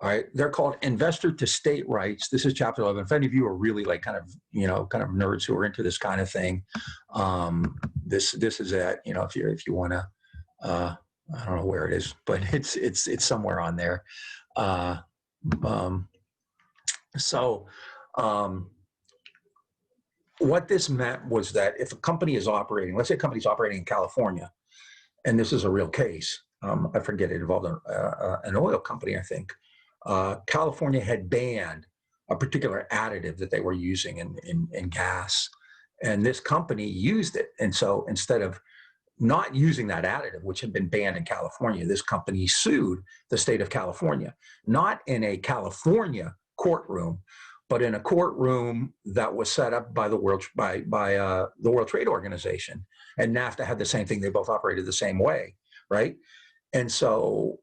All right, they're called investor to state rights. This is chapter 11. If any of you are really like kind of nerds who are into this kind of thing, this is it. You know, if you want to, I don't know where it is, but it's somewhere on there. What this meant was that if a company is operating, let's say a company's operating in California, and this is a real case. I forget, it involved an oil company, I think. California had banned a particular additive that they were using in gas, and this company used it. And so instead of not using that additive, which had been banned in California, this company sued the state of California, not in a California courtroom, but in a courtroom that was set up by the World Trade Organization. And NAFTA had the same thing. They both operated the same way, right? And so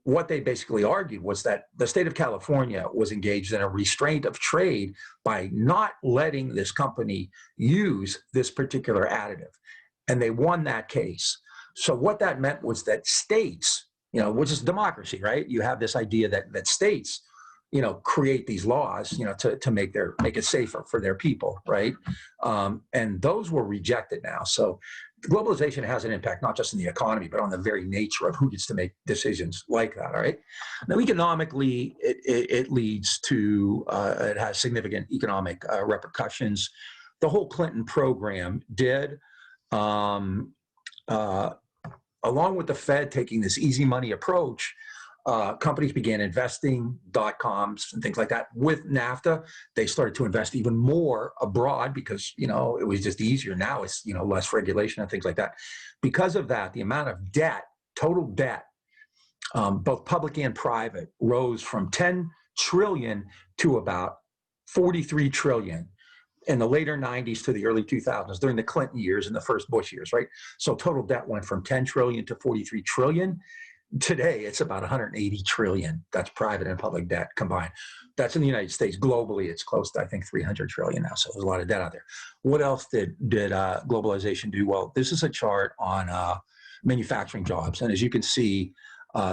what they basically argued was that the state of California was engaged in a restraint of trade by not letting this company use this particular additive. And they won that case. So what that meant was that states, which is democracy, right? You have this idea that states create these laws, to make it safer for their people, right? And those were rejected now. So globalization has an impact not just in the economy, but on the very nature of who gets to make decisions like that, all right? Now, economically, it leads to, it has significant economic repercussions. The whole Clinton program did, along with the Fed taking this easy money approach, companies began investing, dot-coms and things like that. With NAFTA, they started to invest even more abroad because, it was just easier. Now it's, less regulation and things like that. Because of that, the amount of debt, total debt, both public and private, rose from 10 trillion to about 43 trillion in the later 90s to the early 2000s, during the Clinton years and the first Bush years, right? So total debt went from 10 trillion to 43 trillion. Today, it's about 180 trillion. That's private and public debt combined. That's in the United States. Globally, it's close to, I think, 300 trillion now. So there's a lot of debt out there. What else did globalization do? Well, this is a chart on manufacturing jobs. And as you can see,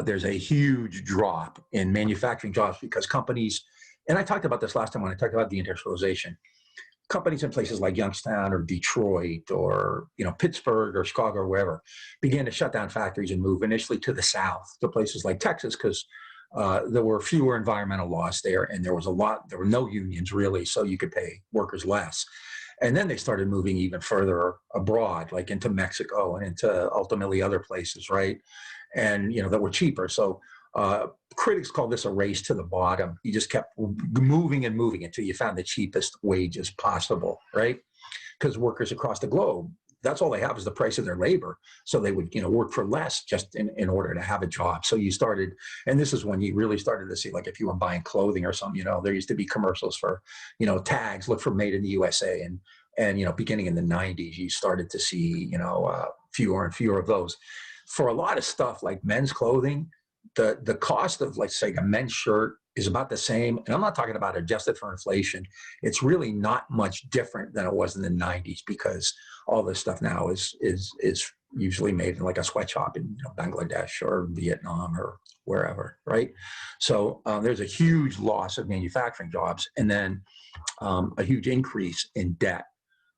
there's a huge drop in manufacturing jobs because companies, and I talked about this last time when I talked about deindustrialization, companies in places like Youngstown or Detroit or Pittsburgh or Chicago or wherever began to shut down factories and move initially to the south, to places like Texas, because there were fewer environmental laws there, and there were no unions really, so you could pay workers less. And then they started moving even further abroad, like into Mexico and into ultimately other places, right? And that were cheaper. So critics call this a race to the bottom. You just kept moving and moving until you found the cheapest wages possible, right? Because workers across the globe, that's all they have is the price of their labor. So they would, work for less just in order to have a job. So you started, and this is when you really started to see, like if you were buying clothing or something, there used to be commercials for, tags, look for made in the USA. And beginning in the 90s, you started to see, fewer and fewer of those. For a lot of stuff like men's clothing, the cost of, let's say, a men's shirt is about the same. And I'm not talking about adjusted for inflation. It's really not much different than it was in the 90s because all this stuff now is usually made in like a sweatshop in Bangladesh or Vietnam or wherever, right? So there's a huge loss of manufacturing jobs and then a huge increase in debt.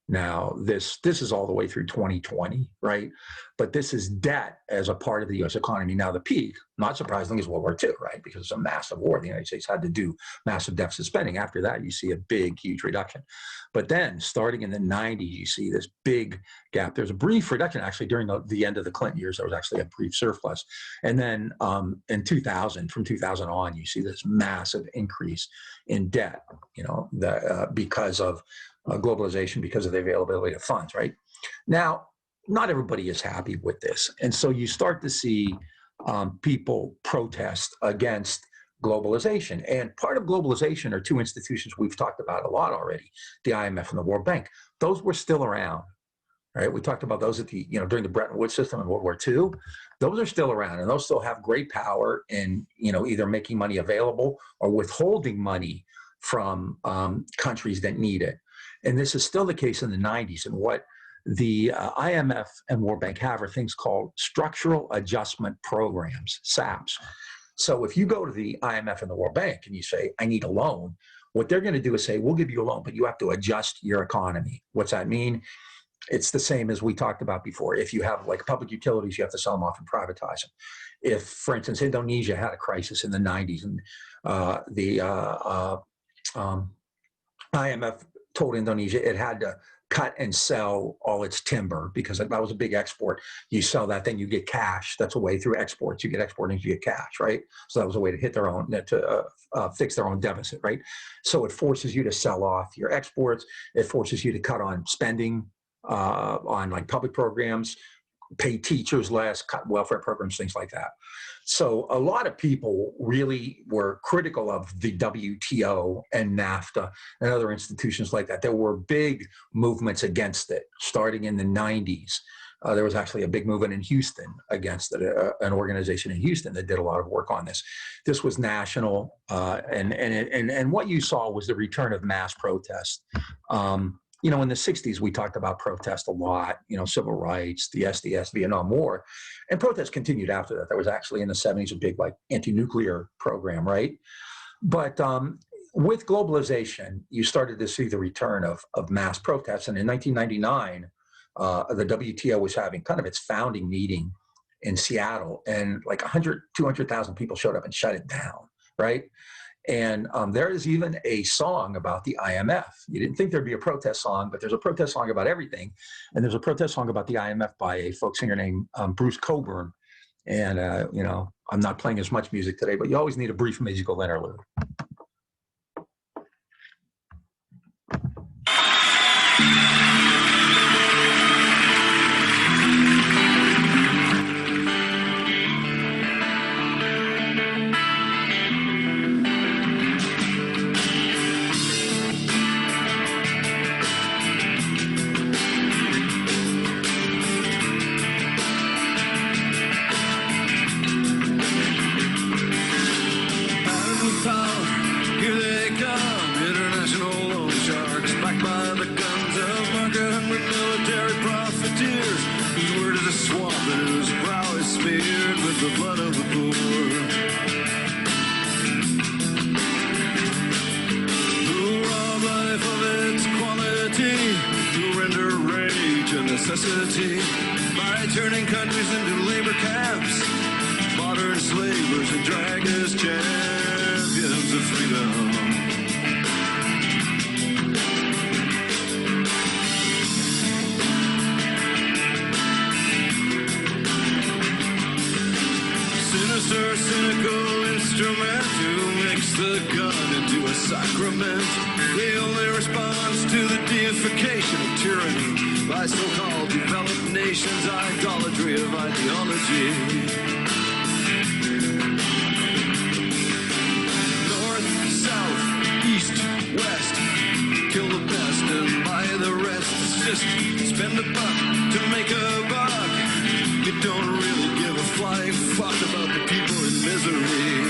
Now, this is all the way through 2020, right? But this is debt as a part of the U.S. economy. Now, the peak, not surprisingly, is World War II, right? Because it's a massive war. The United States had to do massive deficit spending. After that, you see a big, huge reduction. But then, starting in the 90s, you see this big gap. There's a brief reduction, actually, during the end of the Clinton years. There was actually a brief surplus. And then in 2000, from 2000 on, you see this massive increase in debt, because of globalization, because of the availability of funds, right? Now, not everybody is happy with this. And so you start to see people protest against globalization. And part of globalization are two institutions we've talked about a lot already, the IMF and the World Bank. Those were still around, right? We talked about those at the, during the Bretton Woods system in World War II. Those are still around, and those still have great power in, either making money available or withholding money from countries that need it. And this is still the case in the 90s. And what the IMF and World Bank have are things called structural adjustment programs, SAPs. So if you go to the IMF and the World Bank and you say, I need a loan, what they're going to do is say, we'll give you a loan, but you have to adjust your economy. What's that mean? It's the same as we talked about before. If you have like public utilities, you have to sell them off and privatize them. If, for instance, Indonesia had a crisis in the 90s and the IMF told Indonesia it had to cut and sell all its timber because that was a big export. You sell that, then you get cash. That's a way through exports. You get exporting, you get cash, right? So that was a way to hit their own, fix their own deficit, right? So it forces you to sell off your exports. It forces you to cut on spending on like public programs, pay teachers less, cut welfare programs, things like that. So a lot of people really were critical of the WTO and NAFTA and other institutions like that. There were big movements against it starting in the 90s. There was actually a big movement in Houston against it, an organization in Houston that did a lot of work on this. This was national, and what you saw was the return of mass protest. In the 60s, we talked about protest a lot, civil rights, the SDS, Vietnam War, and protests continued after that. There was actually in the 70s a big like anti-nuclear program, right? But with globalization, you started to see the return of mass protests. And in 1999, the WTO was having kind of its founding meeting in Seattle, and like 100, 200,000 people showed up and shut it down, right? And there is even a song about the IMF. You didn't think there'd be a protest song, but there's a protest song about everything. And there's a protest song about the IMF by a folk singer named Bruce Cockburn. And, you know, I'm not playing as much music today, but you always need a brief musical interlude. By turning countries into labor camps, modern slavers and drag as champions of freedom. Sinister, cynical instrument who makes the gun into a sacrament. The only response to the deification of tyranny by so-called developed nations' idolatry of ideology. North, south, east, west, kill the best and buy the rest. It's just spend a buck to make a buck. You don't really give a flying fuck about the people in misery.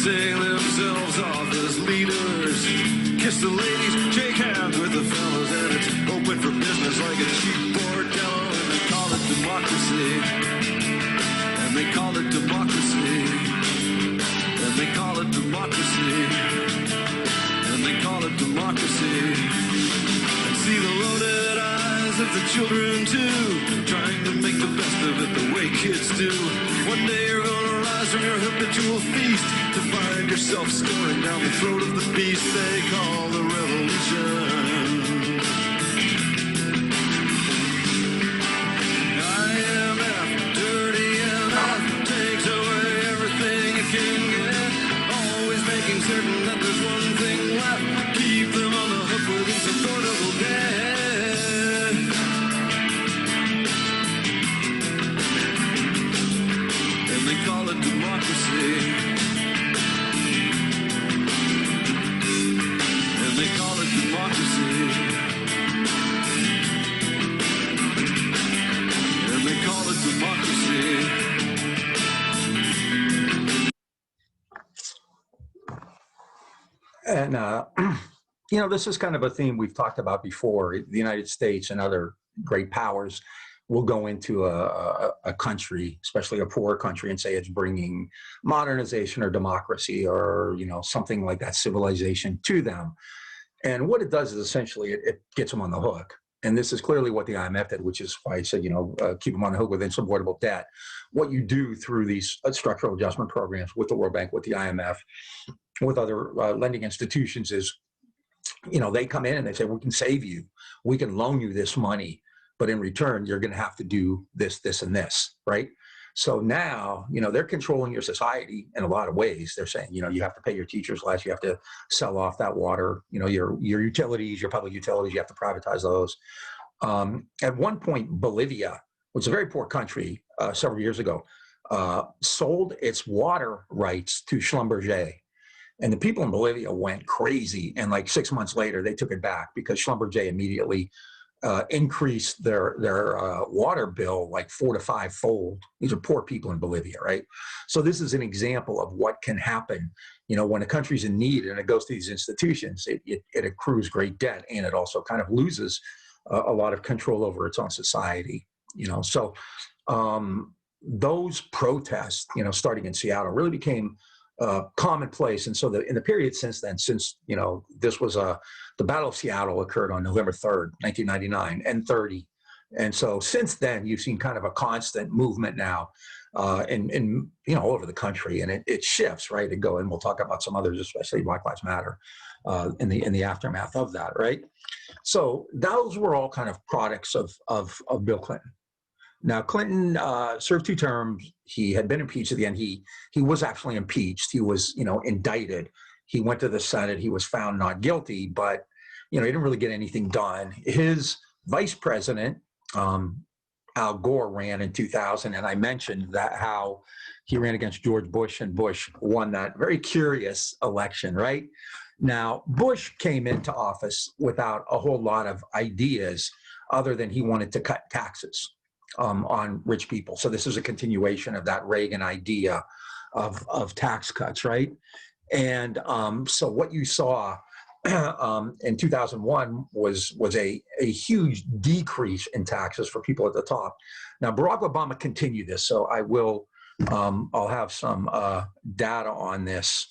Themselves off as leaders. Kiss the ladies, shake hands with the fellas, and it's open for business like a cheap bordello. And they call it democracy. And they call it democracy. And they call it democracy. And they call it democracy. And see the loaded eyes of the children too, trying to make the best of it the way kids do. One day you're gonna rise from your habitual feast to find yourself scoring down the throat of the beast they call the revolution. IMF, dirty MF, takes away everything it can get, always making certain that there's one thing left, keep them on the hook with insupportable debt. And they call it democracy. They call it democracy. And they call it democracy. And, you know, this is kind of a theme we've talked about before. The United States and other great powers will go into a country, especially a poor country, and say it's bringing modernization or democracy or, you know, something like that, civilization to them. And what it does is essentially it gets them on the hook. And this is clearly what the IMF did, which is why I said, you know, keep them on the hook with insupportable debt. What you do through these structural adjustment programs with the World Bank, with the IMF, with other lending institutions is, you know, they come in and they say, we can save you. We can loan you this money, but in return, you're going to have to do this, this, and this, right? So now, you know, they're controlling your society in a lot of ways. They're saying, you know, you have to pay your teachers less, you have to sell off that water, you know, your utilities, your public utilities, you have to privatize those. At one point, Bolivia, which is a very poor country several years ago, sold its water rights to Schlumberger. And the people in Bolivia went crazy. And like 6 months later, they took it back because Schlumberger immediately increased their water bill like 4 to 5 fold. These are poor people in Bolivia, right? So this is an example of what can happen, when a country's in need and it goes to these institutions, it accrues great debt, and it also kind of loses a lot of control over its own society, So those protests, starting in Seattle, really became commonplace. And so in the period since then, this was the Battle of Seattle occurred on November 3rd, 1999 and 30. And so since then, you've seen kind of a constant movement now in all over the country, and it shifts, right? And we'll talk about some others, especially Black Lives Matter in the aftermath of that, right? So those were all kind of products of Bill Clinton. Now, Clinton served 2 terms. He had been impeached at the end. He was actually impeached. He was, indicted. He went to the Senate. He was found not guilty, but, he didn't really get anything done. His vice president, Al Gore, ran in 2000, and I mentioned how he ran against George Bush, and Bush won that very curious election, right? Now, Bush came into office without a whole lot of ideas other than he wanted to cut taxes on rich people. So this is a continuation of that Reagan idea of tax cuts, right? And so what you saw in 2001 was a huge decrease in taxes for people at the top. Now, Barack Obama continued this, so I'll have some data on this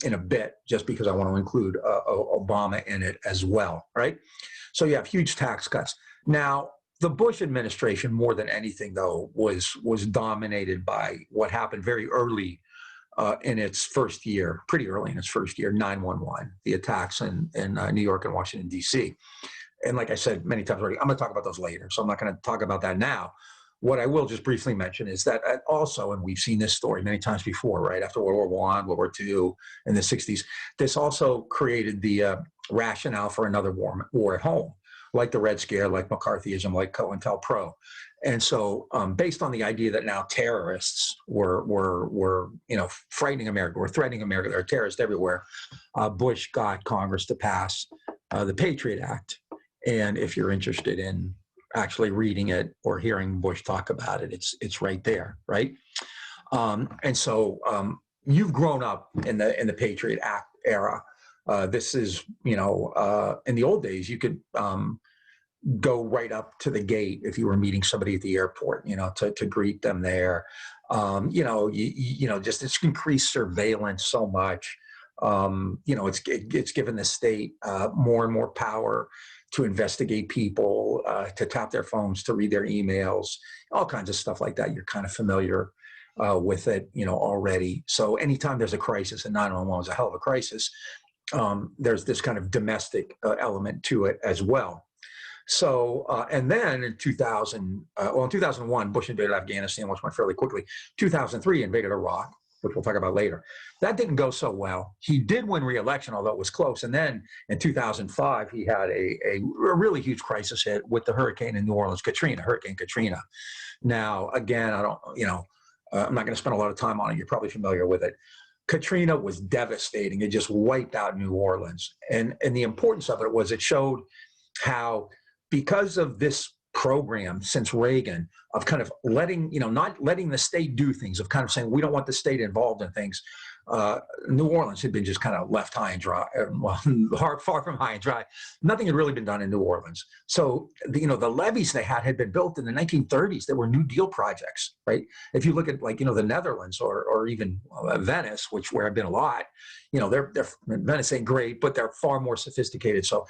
in a bit, just because I want to include Obama in it as well, right? So you have huge tax cuts. Now, the Bush administration, more than anything, though, was dominated by what happened very early in its first year, pretty early in its first year, 9/11, the attacks in New York and Washington, D.C. And like I said many times already, I'm going to talk about those later, so I'm not going to talk about that now. What I will just briefly mention is that also, and we've seen this story many times before, right, after World War I, World War II, in the 60s, this also created the rationale for another war at home, like the Red Scare, like McCarthyism, like COINTELPRO. And so based on the idea that now terrorists were frightening America, were threatening America, there are terrorists everywhere, Bush got Congress to pass the Patriot Act. And if you're interested in actually reading it or hearing Bush talk about it, it's right there, right? And so you've grown up in the Patriot Act era. This is, in the old days, you could go right up to the gate if you were meeting somebody at the airport, to greet them there. Just it's increased surveillance so much. It's given the state more and more power to investigate people, to tap their phones, to read their emails, all kinds of stuff like that. You're kind of familiar with it, already. So anytime there's a crisis, and 9/11 was a hell of a crisis, there's this kind of domestic element to it as well. So, and then in 2001, Bush invaded Afghanistan, which went fairly quickly. 2003, invaded Iraq, which we'll talk about later. That didn't go so well. He did win re-election, although it was close. And then in 2005, he had a really huge crisis hit with the hurricane in New Orleans, Hurricane Katrina. Now, again, I'm not going to spend a lot of time on it. You're probably familiar with it. Katrina was devastating. It just wiped out New Orleans. And the importance of it was it showed how, because of this program since Reagan of kind of not letting the state do things, of kind of saying we don't want the state involved in things, New Orleans had been just kind of left high and dry, far from high and dry. Nothing had really been done in New Orleans. So the levees they had been built in the 1930s. They were New Deal projects, right? If you look at the Netherlands or even Venice, where I've been a lot, Venice ain't great, but they're far more sophisticated. So,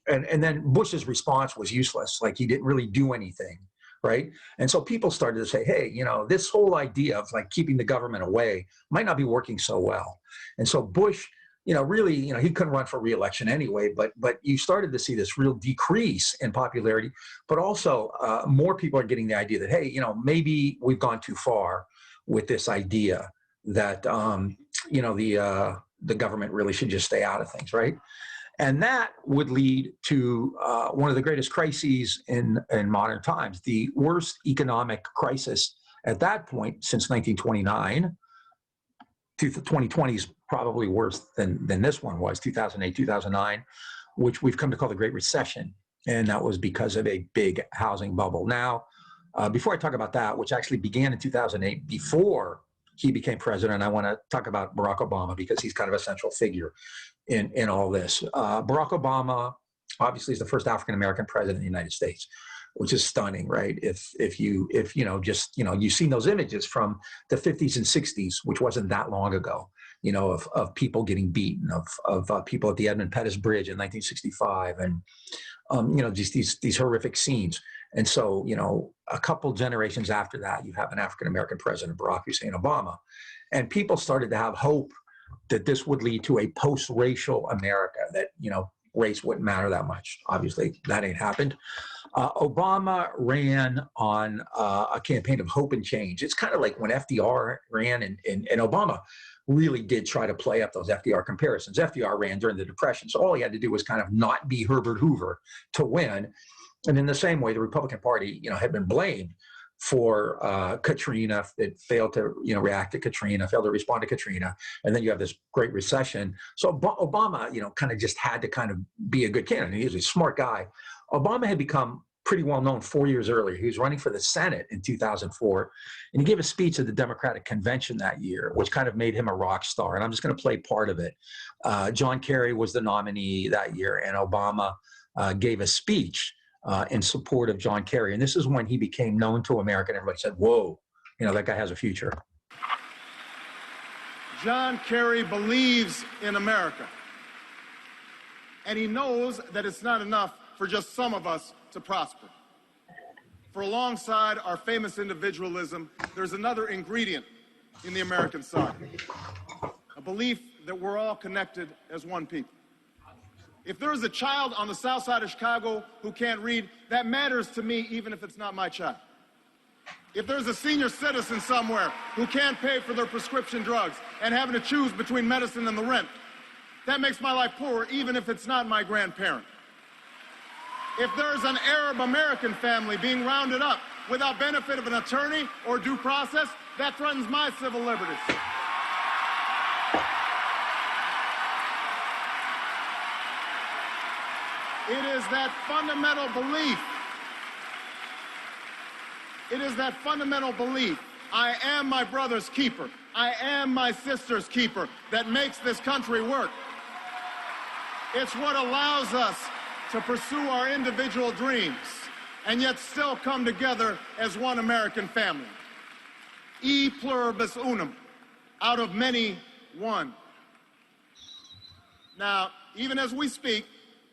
and then Bush's response was useless. Like, he didn't really do anything, right? And so people started to say, hey, this whole idea of keeping the government away might not be working so well. And so Bush, really, he couldn't run for re-election anyway, but you started to see this real decrease in popularity, but also more people are getting the idea that, hey, maybe we've gone too far with this idea that, the government really should just stay out of things, right? And that would lead to one of the greatest crises in modern times, the worst economic crisis At that point, since 1929, 2020 is probably worse than this one was, 2008, 2009, which we've come to call the Great Recession. And that was because of a big housing bubble. Now, before I talk about that, which actually began in 2008, before he became president, I want to talk about Barack Obama because he's kind of a central figure in all this. Barack Obama obviously is the first African-American president of the United States, which is stunning, right? If you've seen those images from the 50s and 60s, which wasn't that long ago, of people getting beaten, of people at the Edmund Pettus Bridge in 1965, and just these horrific scenes. And so, a couple generations after that, you have an African-American president, Barack Hussein Obama, and people started to have hope that this would lead to a post-racial America, that, race wouldn't matter that much. Obviously, that ain't happened. Obama ran on a campaign of hope and change. It's kind of like when FDR ran, and Obama really did try to play up those FDR comparisons. FDR ran during the Depression, so all he had to do was kind of not be Herbert Hoover to win. And in the same way, the Republican Party, had been blamed for Katrina. It failed to, react to Katrina, failed to respond to Katrina. And then you have this Great Recession. So Obama, kind of just had to kind of be a good candidate. He was a smart guy. Obama had become pretty well known 4 years earlier. He was running for the Senate in 2004, and he gave a speech at the Democratic Convention that year, which kind of made him a rock star. And I'm just going to play part of it. John Kerry was the nominee that year, and Obama gave a speech in support of John Kerry. And this is when he became known to America, and everybody said, whoa, that guy has a future. John Kerry believes in America, and he knows that it's not enough for just some of us to prosper. For alongside our famous individualism, there's another ingredient in the American side, a belief that we're all connected as one people. If there is a child on the south side of Chicago who can't read, that matters to me even if it's not my child. If there's a senior citizen somewhere who can't pay for their prescription drugs and having to choose between medicine and the rent, that makes my life poorer even if it's not my grandparent. If there's an Arab American family being rounded up without benefit of an attorney or due process, that threatens my civil liberties. It is that fundamental belief. It is that fundamental belief. I am my brother's keeper. I am my sister's keeper that makes this country work. It's what allows us to pursue our individual dreams and yet still come together as one American family. E pluribus unum, out of many, one. Now, even as we speak,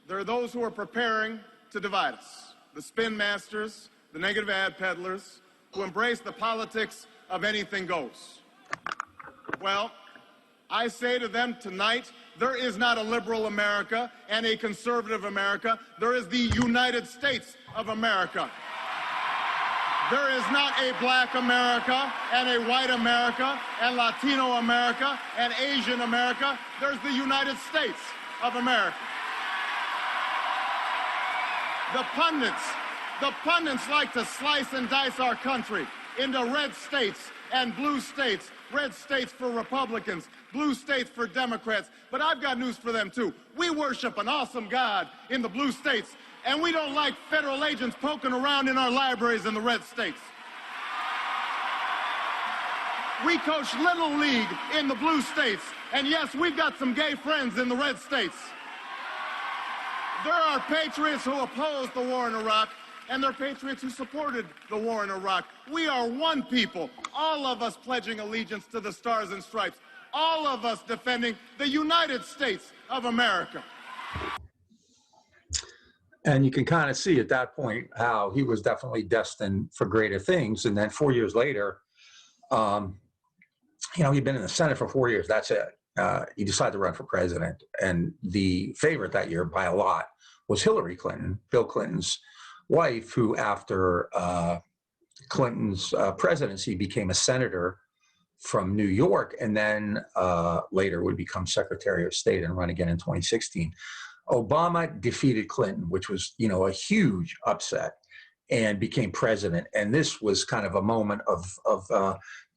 there are those who are preparing to divide us. The spin masters, the negative ad peddlers, who embrace the politics of anything goes. Well, I say to them tonight, there is not a liberal America and a conservative America. There is the United States of America. There is not a black America and a white America and Latino America and Asian America. There's the United States of America. The pundits like to slice and dice our country into red states and blue states, red states for Republicans, blue states for Democrats. But I've got news for them, too. We worship an awesome God in the blue states, and we don't like federal agents poking around in our libraries in the red states. We coach Little League in the blue states, and yes, we've got some gay friends in the red states. There are patriots who opposed the war in Iraq, and there are patriots who supported the war in Iraq. We are one people, all of us pledging allegiance to the Stars and Stripes, all of us defending the United States of America. And you can kind of see at that point how he was definitely destined for greater things. And then 4 years later, he'd been in the Senate for 4 years. That's it. He decided to run for president. And the favorite that year by a lot was Hillary Clinton, Bill Clinton's wife, who after Clinton's presidency became a senator from New York, and then later would become Secretary of State and run again in 2016. Obama defeated Clinton, which was, a huge upset. and became president. And this was kind of a moment of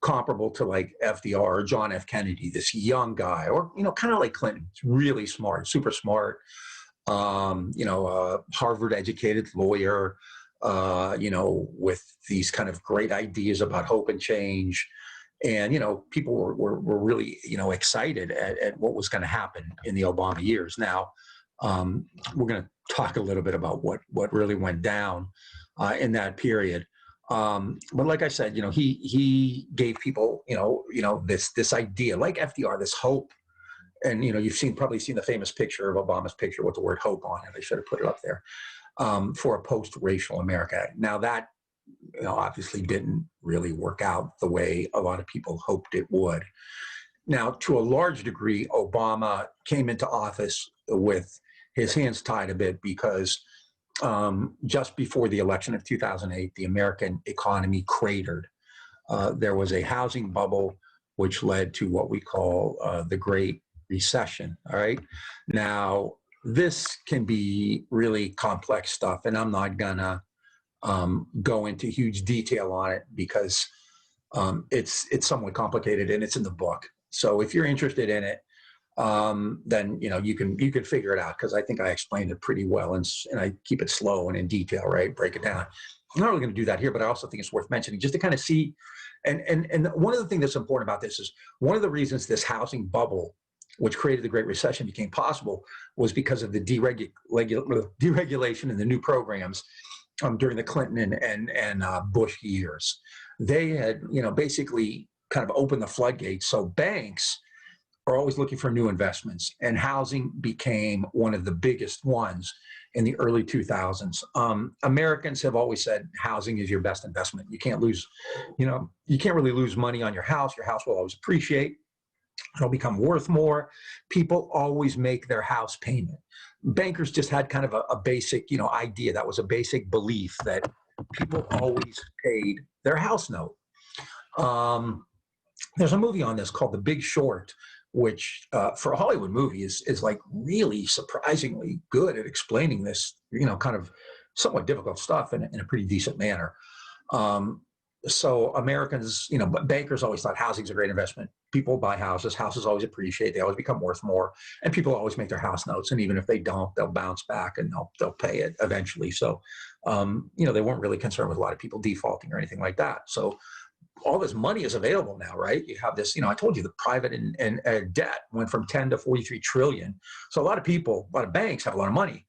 comparable to like FDR or John F. Kennedy, this young guy, or, you know, kind of like Clinton, really smart, super smart, Harvard educated lawyer, with these kind of great ideas about hope and change. And, people were really, excited at what was going to happen in the Obama years. Now, we're going to talk a little bit about what really went down in that period. But like I said, he gave people, this idea, like FDR, this hope. And, you've probably seen the famous picture of Obama's picture with the word hope on it. I should have put it up there, for a post-racial America. Now that, obviously didn't really work out the way a lot of people hoped it would. Now, to a large degree, Obama came into office with his hands tied a bit because just before the election of 2008, the American economy cratered. There was a housing bubble, which led to what we call the Great Recession. All right. Now, this can be really complex stuff, and I'm not gonna go into huge detail on it because it's somewhat complicated and it's in the book. So if you're interested in it, then you can figure it out, because I think I explained it pretty well, and I keep it slow and in detail, right? Break it down. I'm not really going to do that here, but I also think it's worth mentioning just to kind of see. And one of the things that's important about this is one of the reasons this housing bubble, which created the Great Recession, became possible was because of the deregulation and the new programs during the Clinton and Bush years. They had, basically kind of opened the floodgates. So banks are always looking for new investments, and housing became one of the biggest ones in the early 2000s. Americans have always said housing is your best investment. You can't lose, you can't really lose money on your house. Your house will always appreciate. It'll become worth more. People always make their house payment. Bankers just had kind of a basic, idea. That was a basic belief that people always paid their house note. There's a movie on this called The Big Short, which for a Hollywood movie is like really surprisingly good at explaining this, kind of somewhat difficult stuff in a pretty decent manner. So Americans, bankers always thought housing is a great investment. People buy houses. Houses always appreciate. They always become worth more. And people always make their house notes. And even if they don't, they'll bounce back and they'll pay it eventually. So, they weren't really concerned with a lot of people defaulting or anything like that. So all this money is available now, right? You have this, I told you the private and debt went from 10 to 43 trillion. So a lot of banks have a lot of money.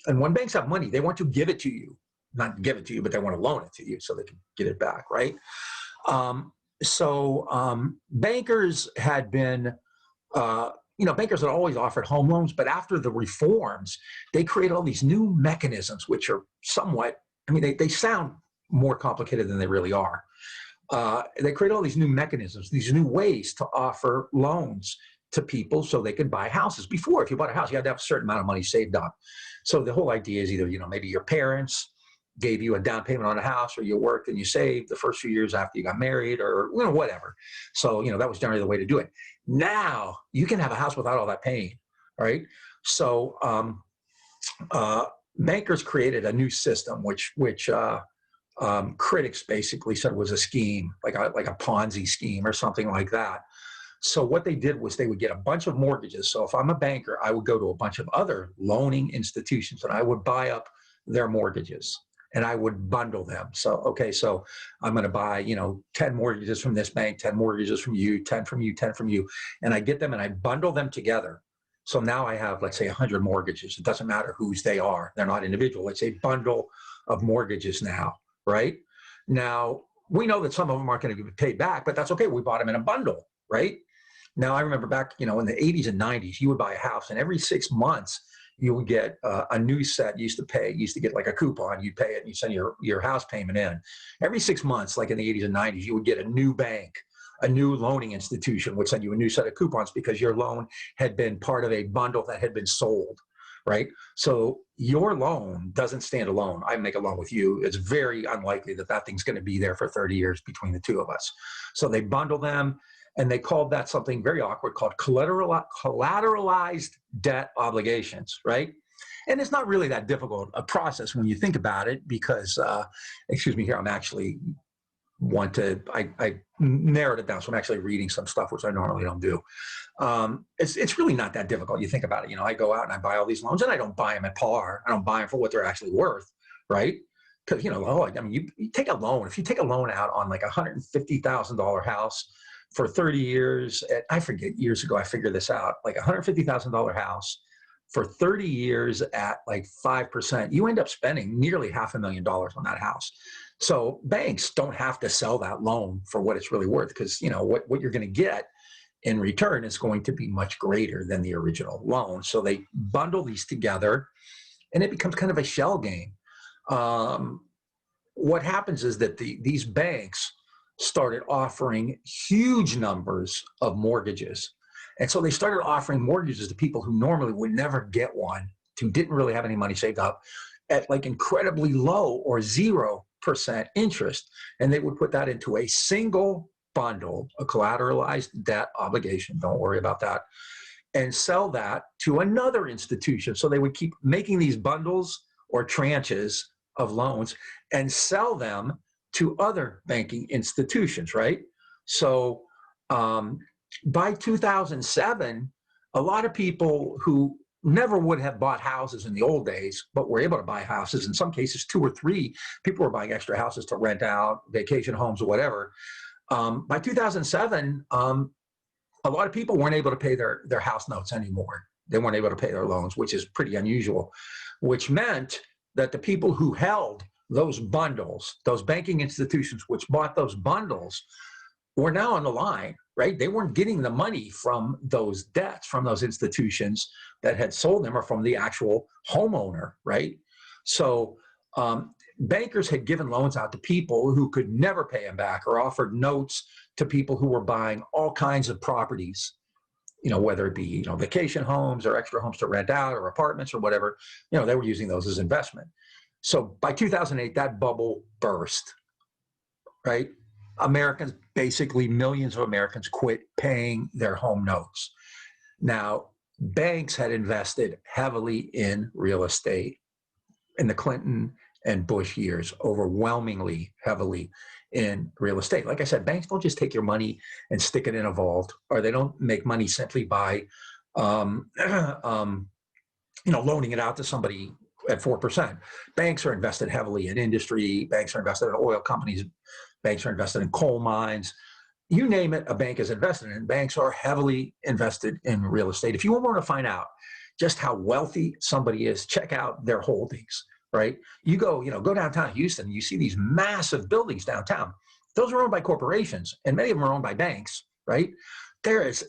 And when banks have money, they want to give it to you. Not give it to you, but they want to loan it to you so they can get it back, right? Bankers had been, bankers had always offered home loans, but after the reforms, they created all these new mechanisms, which are somewhat, they sound more complicated than they really are. They created all these new mechanisms, these new ways to offer loans to people so they could buy houses. Before, if you bought a house, you had to have a certain amount of money saved up. So the whole idea is either, maybe your parents gave you a down payment on a house, or you worked and you saved the first few years after you got married, or whatever. So that was generally the way to do it. Now you can have a house without all that pain, right? So bankers created a new system, which critics basically said was a scheme, like a Ponzi scheme or something like that. So what they did was they would get a bunch of mortgages. So if I'm a banker, I would go to a bunch of other loaning institutions and I would buy up their mortgages. And I would bundle them. So I'm going to buy, 10 mortgages from this bank, 10 mortgages from you, 10 from you, 10 from you. And I get them and I bundle them together. So now I have, let's say, 100 mortgages. It doesn't matter whose they are. They're not individual. It's a bundle of mortgages now, right? Now, we know that some of them aren't going to be paid back, but that's okay. We bought them in a bundle, right? Now, I remember back, in the 80s and 90s, you would buy a house and every 6 months, you would get a new set. You used to get like a coupon. You'd pay it and you send your house payment in. Every 6 months, like in the 80s and 90s, you would get a new bank, a new loaning institution would send you a new set of coupons because your loan had been part of a bundle that had been sold, right? So your loan doesn't stand alone. I make a loan with you. It's very unlikely that thing's going to be there for 30 years between the two of us. So they bundle them. And they called that something very awkward called collateralized debt obligations, right? And it's not really that difficult a process when you think about it, because, excuse me here, I'm actually I narrowed it down, so I'm actually reading some stuff, which I normally don't do. It's really not that difficult. You think about it, I go out and I buy all these loans, and I don't buy them at par. I don't buy them for what they're actually worth, right? Because, you take a loan. If you take a loan out on like $150,000 house for 30 years, I forget, years ago I figured this out, like $150,000 house for 30 years at like 5%, you end up spending nearly $500,000 on that house. So banks don't have to sell that loan for what it's really worth, because what you're going to get in return is going to be much greater than the original loan. So they bundle these together, and it becomes kind of a shell game. What happens is that these banks started offering huge numbers of mortgages. And so they started offering mortgages to people who normally would never get one, who didn't really have any money saved up, at like incredibly low or 0% interest. And they would put that into a single bundle, a collateralized debt obligation, don't worry about that, and sell that to another institution. So they would keep making these bundles or tranches of loans and sell them to other banking institutions, right? So by 2007, a lot of people who never would have bought houses in the old days, but were able to buy houses, in some cases 2 or 3, people were buying extra houses to rent out, vacation homes or whatever. By 2007, a lot of people weren't able to pay their house notes anymore. They weren't able to pay their loans, which is pretty unusual, which meant that the people who held those bundles, those banking institutions which bought those bundles, were now on the line, right? They weren't getting the money from those debts, from those institutions that had sold them, or from the actual homeowner, right? So bankers had given loans out to people who could never pay them back, or offered notes to people who were buying all kinds of properties, whether it be, vacation homes or extra homes to rent out, or apartments or whatever, they were using those as investment. So by 2008, that bubble burst, right? Americans, basically millions of Americans, quit paying their home notes. Now, banks had invested heavily in real estate in the Clinton and Bush years, overwhelmingly heavily in real estate. Like I said, banks don't just take your money and stick it in a vault, or they don't make money simply by, loaning it out to somebody at 4%. Banks are invested heavily in industry. Banks are invested in oil companies. Banks are invested in coal mines. You name it, a bank is invested in. Banks are heavily invested in real estate. If you want to find out just how wealthy somebody is, check out their holdings, right? You go downtown Houston, you see these massive buildings downtown. Those are owned by corporations, and many of them are owned by banks, right? There's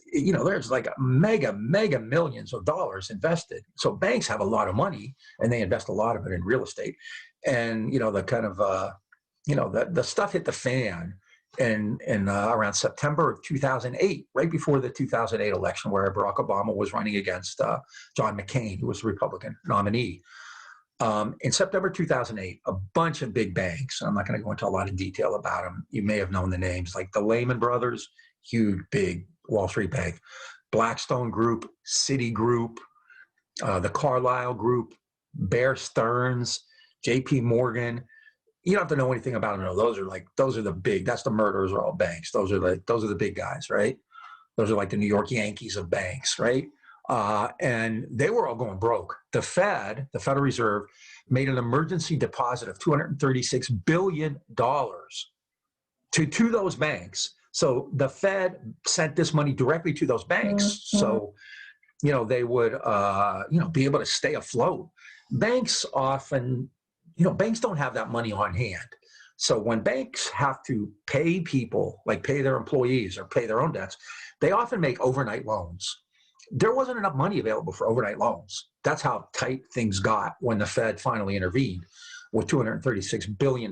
like mega millions of dollars invested. So banks have a lot of money, and they invest a lot of it in real estate. And, the kind of, the stuff hit the fan in around September of 2008, right before the 2008 election, where Barack Obama was running against John McCain, who was the Republican nominee. In September 2008, a bunch of big banks, and I'm not going to go into a lot of detail about them. You may have known the names, like the Lehman Brothers, huge, big Wall Street bank, Blackstone Group, Citigroup, the Carlyle Group, Bear Stearns, J.P. Morgan. You don't have to know anything about them. No, those are the big. That's the murderers are all banks. Those are the big guys, right? Those are like the New York Yankees of banks, right? And they were all going broke. The Federal Reserve, made an emergency deposit of $236 billion to those banks. So the Fed sent this money directly to those banks. So, they would, be able to stay afloat. Banks often, banks don't have that money on hand. So when banks have to pay people, like pay their employees or pay their own debts, they often make overnight loans. There wasn't enough money available for overnight loans. That's how tight things got when the Fed finally intervened with $236 billion.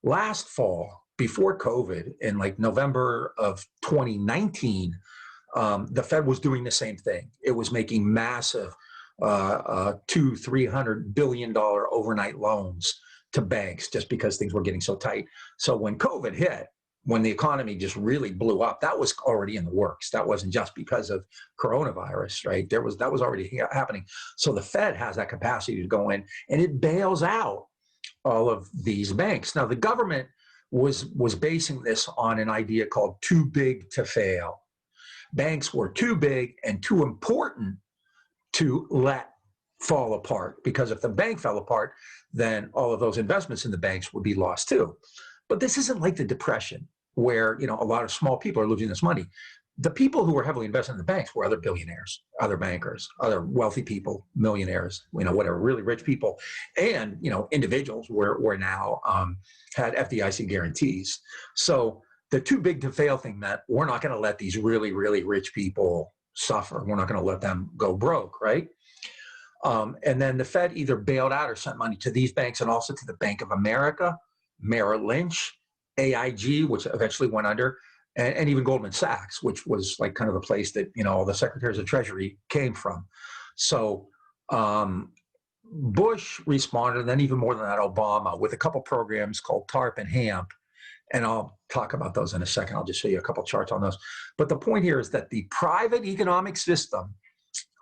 Last fall, before COVID, in like November of 2019, the Fed was doing the same thing. It was making massive $200-300 billion overnight loans to banks just because things were getting so tight. So when COVID hit, when the economy just really blew up, that was already in the works. That wasn't just because of coronavirus, right? That was already happening. So the Fed has that capacity to go in and it bails out all of these banks. Now the government was basing this on an idea called too big to fail. Banks were too big and too important to let fall apart, because if the bank fell apart, then all of those investments in the banks would be lost too. But this isn't like the Depression, where a lot of small people are losing this money. The people who were heavily invested in the banks were other billionaires, other bankers, other wealthy people, millionaires, whatever, really rich people, and individuals were now had FDIC guarantees. So the too big to fail thing meant we're not going to let these really, really rich people suffer. We're not going to let them go broke, right? And then the Fed either bailed out or sent money to these banks and also to the Bank of America, Merrill Lynch, AIG, which eventually went under, and even Goldman Sachs, which was like kind of the place that all the secretaries of Treasury came from. So Bush responded, and then even more than that, Obama, with a couple programs called TARP and HAMP, and I'll talk about those in a second. I'll just show you a couple charts on those. But the point here is that the private economic system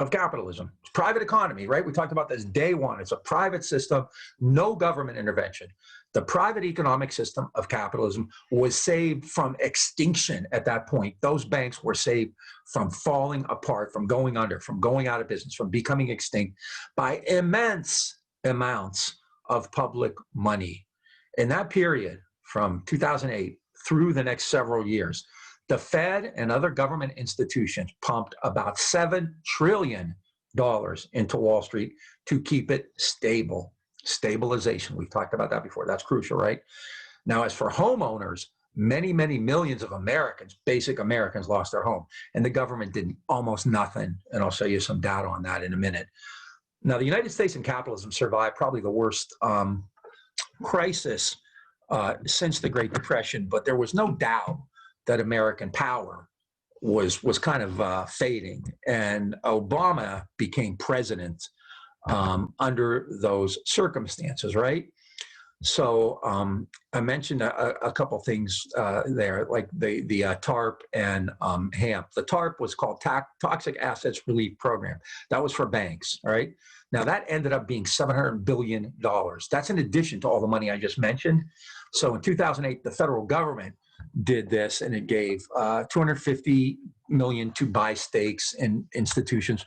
of capitalism, private economy, right? We talked about this day one. It's a private system, no government intervention. The private economic system of capitalism was saved from extinction at that point. Those banks were saved from falling apart, from going under, from going out of business, from becoming extinct by immense amounts of public money. In that period, from 2008 through the next several years, the Fed and other government institutions pumped about $7 trillion into Wall Street to keep it stable. Stabilization, we've talked about that before. That's crucial, right? Now, as for homeowners, many, many millions of Americans, basic Americans, lost their home, and the government did almost nothing. And I'll show you some data on that in a minute. Now, the United States and capitalism survived probably the worst crisis since the Great Depression, but there was no doubt that American power was kind of fading, and Obama became president under those circumstances, right? So I mentioned a couple things there, like the TARP and HAMP. The TARP was called Toxic Assets Relief Program. That was for banks, all right? Now that ended up being $700 billion. That's in addition to all the money I just mentioned. So in 2008, the federal government did this, and it gave $250 million to buy stakes in institutions,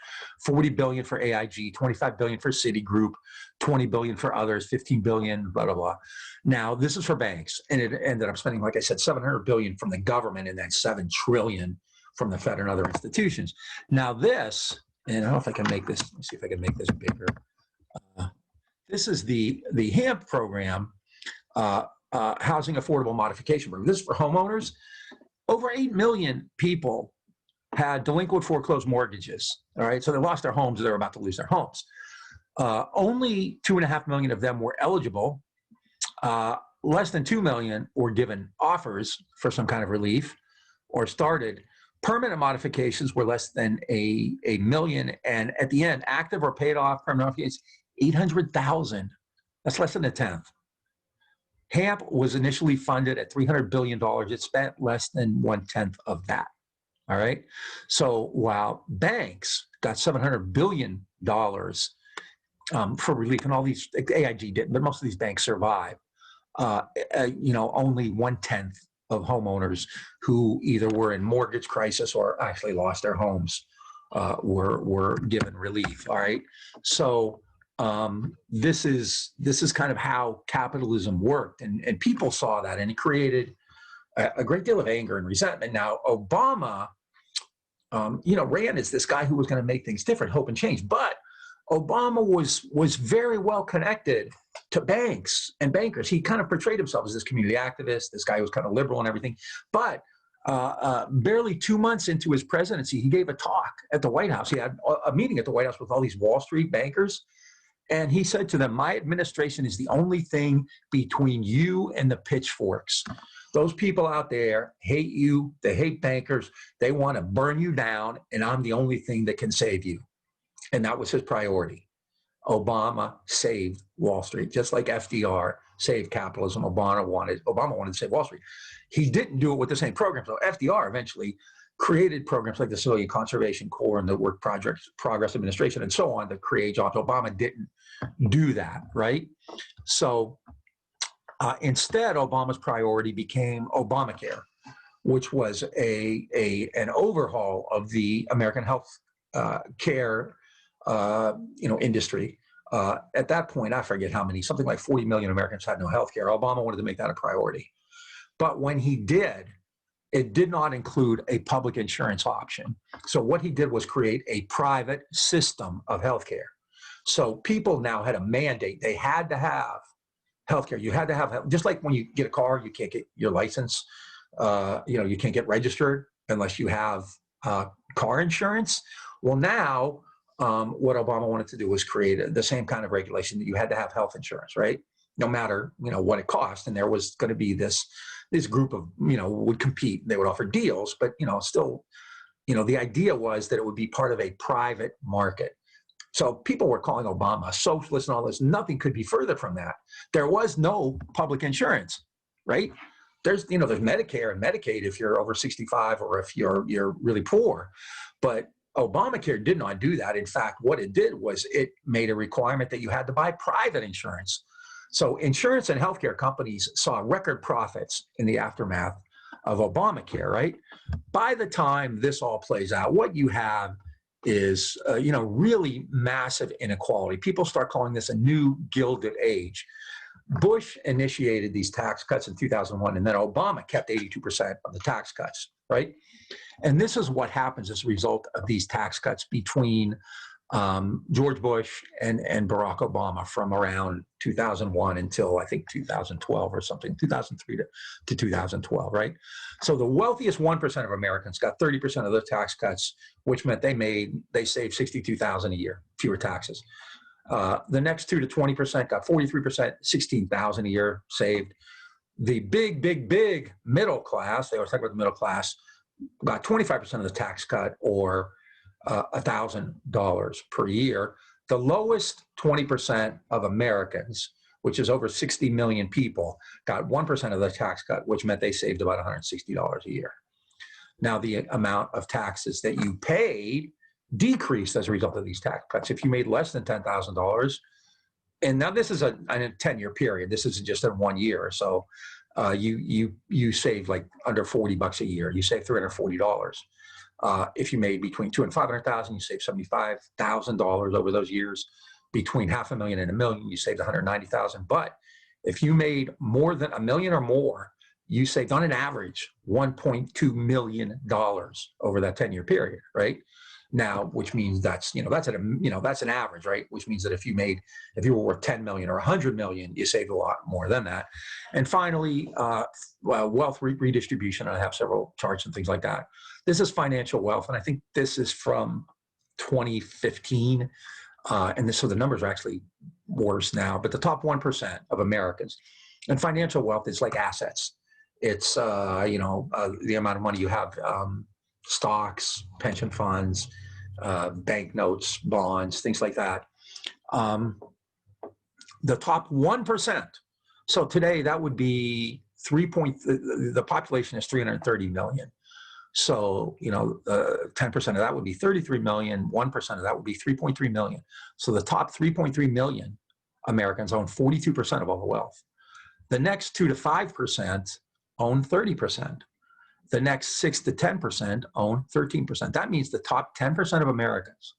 $40 billion for AIG, $25 billion for Citigroup, $20 billion for others, $15 billion, blah, blah, blah. Now, this is for banks, and it ended up spending, like I said, $700 billion from the government and then $7 trillion from the Fed and other institutions. Now this, and I don't know if I can make this, let me see if I can make this bigger. This is the HAMP program, Housing Affordable Modification Program. This is for homeowners. Over 8 million people had delinquent foreclosed mortgages, all right? So they lost their homes, they're about to lose their homes. Only 2.5 million of them were eligible. Less than 2 million were given offers for some kind of relief or started. Permanent modifications were less than a million, and at the end, active or paid off permanent modifications, 800,000. That's less than a tenth. HAMP was initially funded at $300 billion. It spent less than 1/10 of that. All right. So while banks got $700 billion for relief, and all these, AIG didn't, but most of these banks survived, only 1/10 of homeowners who either were in mortgage crisis or actually lost their homes were given relief. All right. So this is kind of how capitalism worked, and people saw that, and it created a great deal of anger and resentment. Now, Obama, ran as this guy who was going to make things different, hope and change. But Obama was very well connected to banks and bankers. He kind of portrayed himself as this community activist, this guy who was kind of liberal and everything. But barely 2 months into his presidency, he gave a talk at the White House. He had a meeting at the White House with all these Wall Street bankers. And he said to them, my administration is the only thing between you and the pitchforks. Those people out there hate you. They hate bankers. They want to burn you down. And I'm the only thing that can save you. And that was his priority. Obama saved Wall Street, just like FDR save capitalism. Obama wanted to save Wall Street. He didn't do it with the same program. So FDR eventually created programs like the Civilian Conservation Corps and the Work Progress Administration and so on that create jobs. Obama didn't do that, right? So instead, Obama's priority became Obamacare, which was an overhaul of the American health care industry. At that point, I forget how many, something like 40 million Americans had no health care. Obama wanted to make that a priority. But when he did, it did not include a public insurance option. So what he did was create a private system of healthcare. So people now had a mandate. They had to have healthcare. You had to have, just like when you get a car, you can't get your license. You can't get registered unless you have car insurance. Well, now what Obama wanted to do was create the same kind of regulation that you had to have health insurance, right? No matter what it cost. And there was going to be this group of would compete. They would offer deals, but still, the idea was that it would be part of a private market. So people were calling Obama a socialist and all this. Nothing could be further from that. There was no public insurance, right? There's Medicare and Medicaid if you're over 65 or if you're really poor, but Obamacare did not do that. In fact, what it did was it made a requirement that you had to buy private insurance. So insurance and healthcare companies saw record profits in the aftermath of Obamacare, right? By the time this all plays out, what you have is, really massive inequality. People start calling this a new Gilded Age. Bush initiated these tax cuts in 2001, and then Obama kept 82% of the tax cuts, right? And this is what happens as a result of these tax cuts between George Bush and Barack Obama from around 2001 until I think 2012 or something, 2003 to 2012, right? So the wealthiest 1% of Americans got 30% of the tax cuts, which meant they saved $62,000 a year, fewer taxes. The next 2 to 20% got 43%, $16,000 a year saved. The big middle class, they always talk about the middle class, got 25% of the tax cut, or $1,000 per year. The lowest 20% of Americans, which is over 60 million people, got 1% of the tax cut, which meant they saved about $160 a year. Now, the amount of taxes that you paid decreased as a result of these tax cuts. If you made less than $10,000, and now this is a 10-year period, this isn't just in 1 year. So you save like under $40 a year. You save $340. If you made between $200,000 and $500,000, you save $75,000 over those years. Between $500,000 and $1 million, you saved $190,000. But if you made more than $1 million or more, you saved on an average $1.2 million over that 10-year period, right? Now, which means that's an average, right? Which means that if you were worth 10 million or 100 million, you saved a lot more than that. And finally, wealth redistribution. I have several charts and things like that. This is financial wealth, and I think this is from 2015. So the numbers are actually worse now. But the top 1% of Americans, and financial wealth is like assets. It's the amount of money you have. Stocks, pension funds, banknotes, bonds, things like that. The top 1%. So today that would be the population is 330 million. So, 10% of that would be 33 million, 1% of that would be 3.3 million. So the top 3.3 million Americans own 42% of all the wealth. The next 2 to 5% own 30%. The next 6 to 10% own 13%. That means the top 10% of Americans,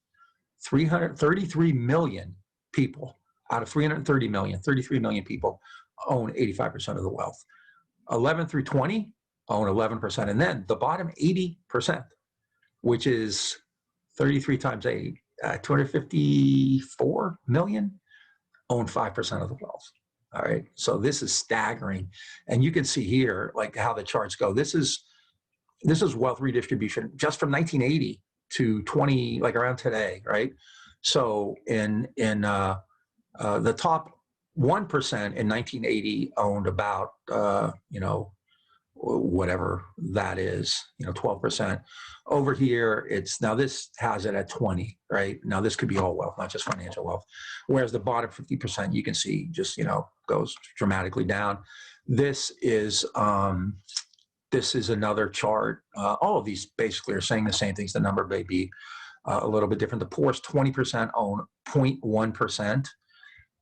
333 million people out of 330 million, 33 million people own 85% of the wealth. 11 through 20 own 11%. And then the bottom 80%, which is 33 times 8, 254 million, own 5% of the wealth. All right. So this is staggering. And you can see here, like how the charts go. This is wealth redistribution just from 1980 to around today, right? So in the top 1% in 1980 owned about whatever that is, 12%. Over here, now this has it at 20, right? Now this could be all wealth, not just financial wealth. Whereas the bottom 50%, you can see just, goes dramatically down. This is another chart. All of these basically are saying the same things. The number may be a little bit different. The poorest 20% own 0.1%.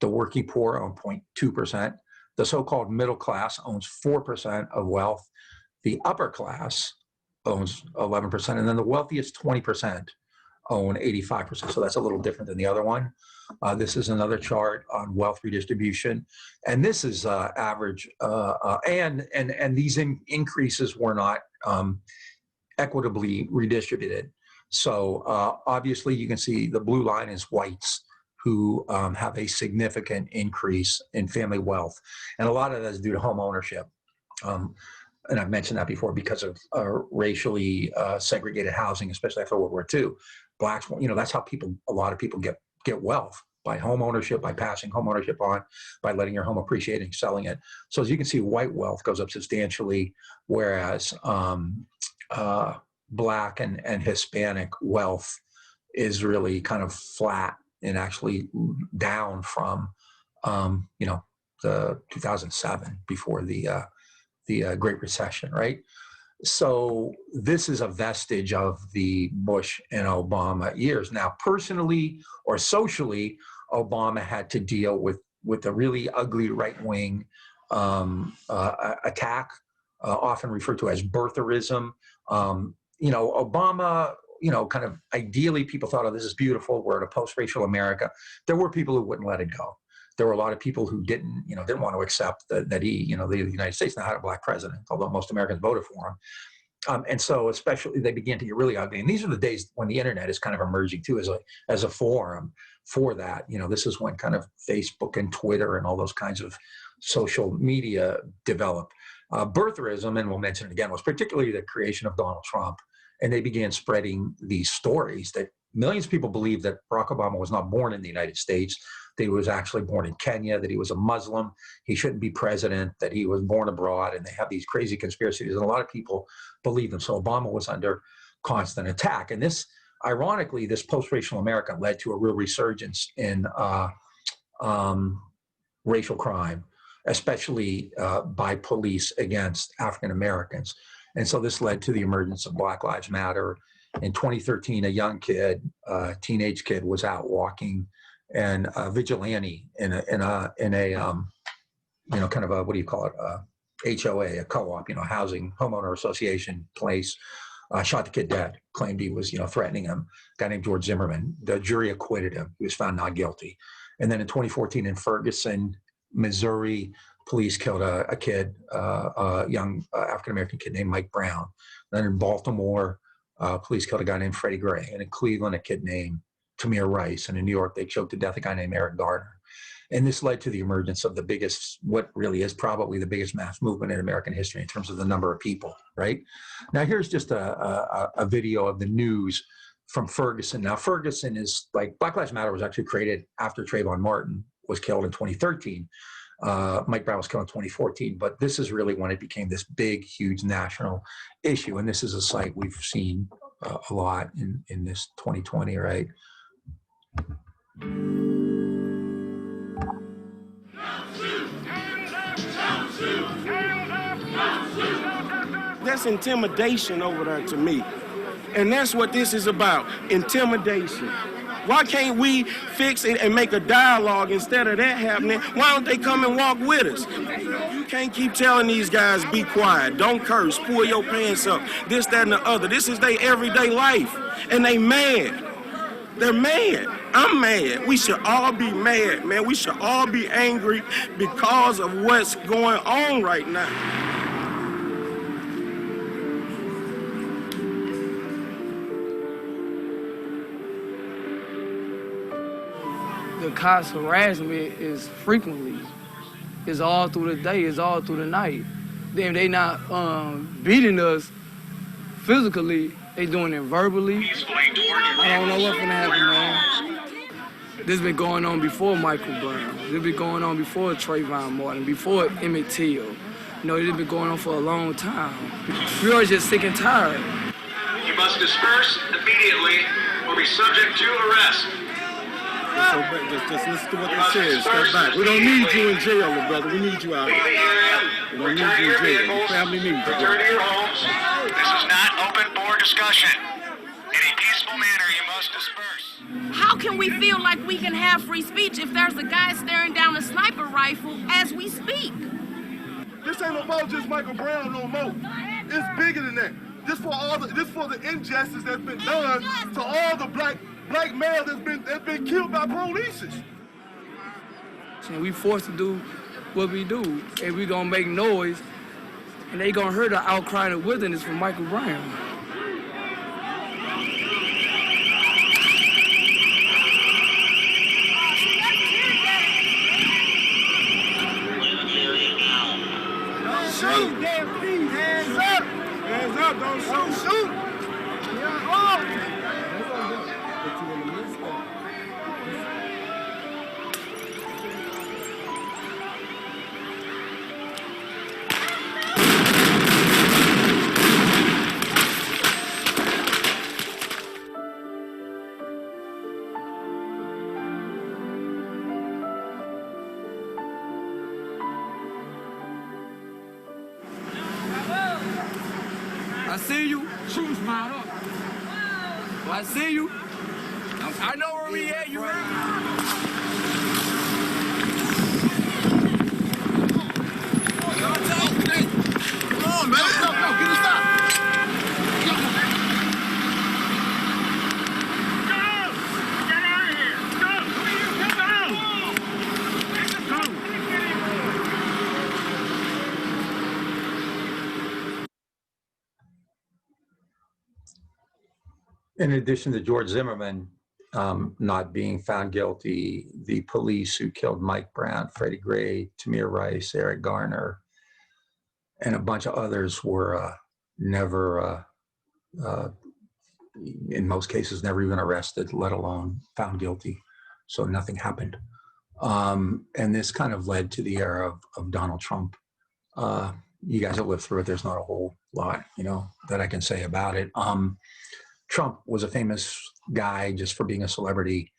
The working poor own 0.2%. The so-called middle class owns 4% of wealth. The upper class owns 11%. And then the wealthiest 20% own 85%. So that's a little different than the other one. This is another chart on wealth redistribution. And this is average. And these increases were not equitably redistributed. So obviously you can see the blue line is whites who have a significant increase in family wealth. And a lot of that is due to home ownership. And I've mentioned that before because of racially segregated housing, especially after World War II. Blacks, that's how a lot of people get wealth, by home ownership, by passing home ownership on, by letting your home appreciate and selling it. So as you can see, white wealth goes up substantially, whereas Black and Hispanic wealth is really kind of flat and actually down from, the 2007 before the Great Recession, right? So this is a vestige of the Bush and Obama years. Now, personally or socially, Obama had to deal with a really ugly right-wing attack, often referred to as birtherism. Obama, kind of ideally people thought, oh, this is beautiful. We're in a post-racial America. There were people who wouldn't let it go. There were a lot of people who didn't want to accept that he, the United States now had a Black president, although most Americans voted for him. And so especially they began to get really ugly. And these are the days when the internet is kind of emerging too as a forum for that. This is when kind of Facebook and Twitter and all those kinds of social media developed. Birtherism, and we'll mention it again, was particularly the creation of Donald Trump. And they began spreading these stories that millions of people believe that Barack Obama was not born in the United States, that he was actually born in Kenya, that he was a Muslim, he shouldn't be president, that he was born abroad, and they have these crazy conspiracies, and a lot of people believe them. So Obama was under constant attack. And this, ironically, this post-racial America led to a real resurgence in racial crime, especially by police against African Americans. And so this led to the emergence of Black Lives Matter. In 2013, a young kid, teenage kid, was out walking, and a vigilante in a kind of a, what do you call it, HOA, a co-op, housing homeowner association place, shot the kid dead, claimed he was, threatening him. A guy named George Zimmerman. The jury acquitted him. He was found not guilty. And then in 2014 in Ferguson, Missouri, police killed a kid, a young African-American kid named Mike Brown. Then in Baltimore, police killed a guy named Freddie Gray. And in Cleveland, a kid named Tamir Rice. And in New York, they choked to death a guy named Eric Garner. And this led to the emergence of the biggest, what really is probably the biggest mass movement in American history in terms of the number of people, right? Now, here's just a video of the news from Ferguson. Now, Ferguson is like, Black Lives Matter was actually created after Trayvon Martin was killed in 2013. Mike Brown was killed in 2014, but this is really when it became this big, huge national issue. And this is a site we've seen a lot in this 2020, right? That's intimidation over there to me. And that's what this is about, intimidation. Why can't we fix it and make a dialogue instead of that happening? Why don't they come and walk with us? You can't keep telling these guys, be quiet, don't curse, pull your pants up, this, that, and the other. This is their everyday life, and they mad. They're mad. I'm mad. We should all be mad, man. We should all be angry because of what's going on right now. The cops harassing me is frequently. It's all through the day, it's all through the night. Then they not beating us physically, they doing it verbally. I don't know what's gonna happen, man. This been going on before Michael Brown. This been going on before Trayvon Martin, before Emmett Till. You know, it's been going on for a long time. We are just sick and tired. You must disperse immediately or be subject to arrest. Just listen to what they said. Step back. We don't need you in jail, little brother. We need you out Leave the here. area. We don't Return to need you your in jail. Your vehicles. family needs you. Return to your homes. This is not open board discussion. In a peaceful manner, you must disperse. How can we feel like we can have free speech if there's a guy staring down a sniper rifle as we speak? This ain't about just Michael Brown no more. It's bigger than that. This for the injustice that's been done to all the black males that's been killed by police. And we forced to do what we do, and we gonna make noise, and they gonna hear the outcry of wilderness from Michael Brown. Shoot! Hands up! Hands up! Don't shoot! Yeah, I see you. Shooting smile up. I see you. I know where we at. You ready? Come on, man. Go, get us out. In addition to George Zimmerman not being found guilty, the police who killed Mike Brown, Freddie Gray, Tamir Rice, Eric Garner, and a bunch of others were never, in most cases, never even arrested, let alone found guilty. So nothing happened. And this kind of led to the era of Donald Trump. You guys have lived through it. There's not a whole lot, that I can say about it. Trump was a famous guy just for being a celebrity.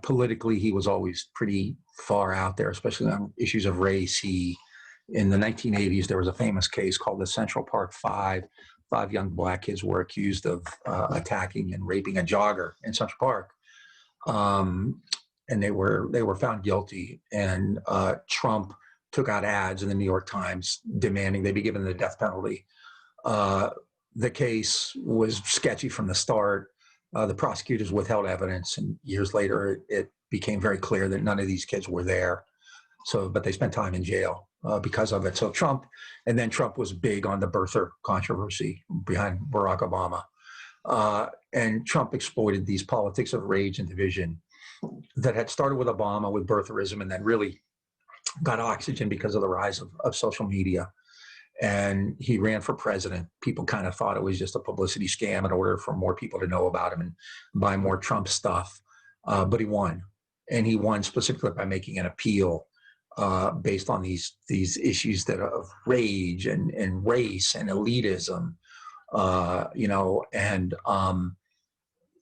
Politically, he was always pretty far out there, especially on issues of race. In the 1980s, there was a famous case called the Central Park Five. 5 young black kids were accused of attacking and raping a jogger in Central Park. And they were found guilty. And Trump took out ads in the New York Times demanding they be given the death penalty. The case was sketchy from the start. The prosecutors withheld evidence, and years later, it became very clear that none of these kids were there. But they spent time in jail because of it. So Trump was big on the birther controversy behind Barack Obama. And Trump exploited these politics of rage and division that had started with Obama, with birtherism, and then really got oxygen because of the rise of social media. And he ran for president. People kind of thought it was just a publicity scam in order for more people to know about him and buy more Trump stuff. But he won. And he won specifically by making an appeal based on these issues that of rage and race and elitism,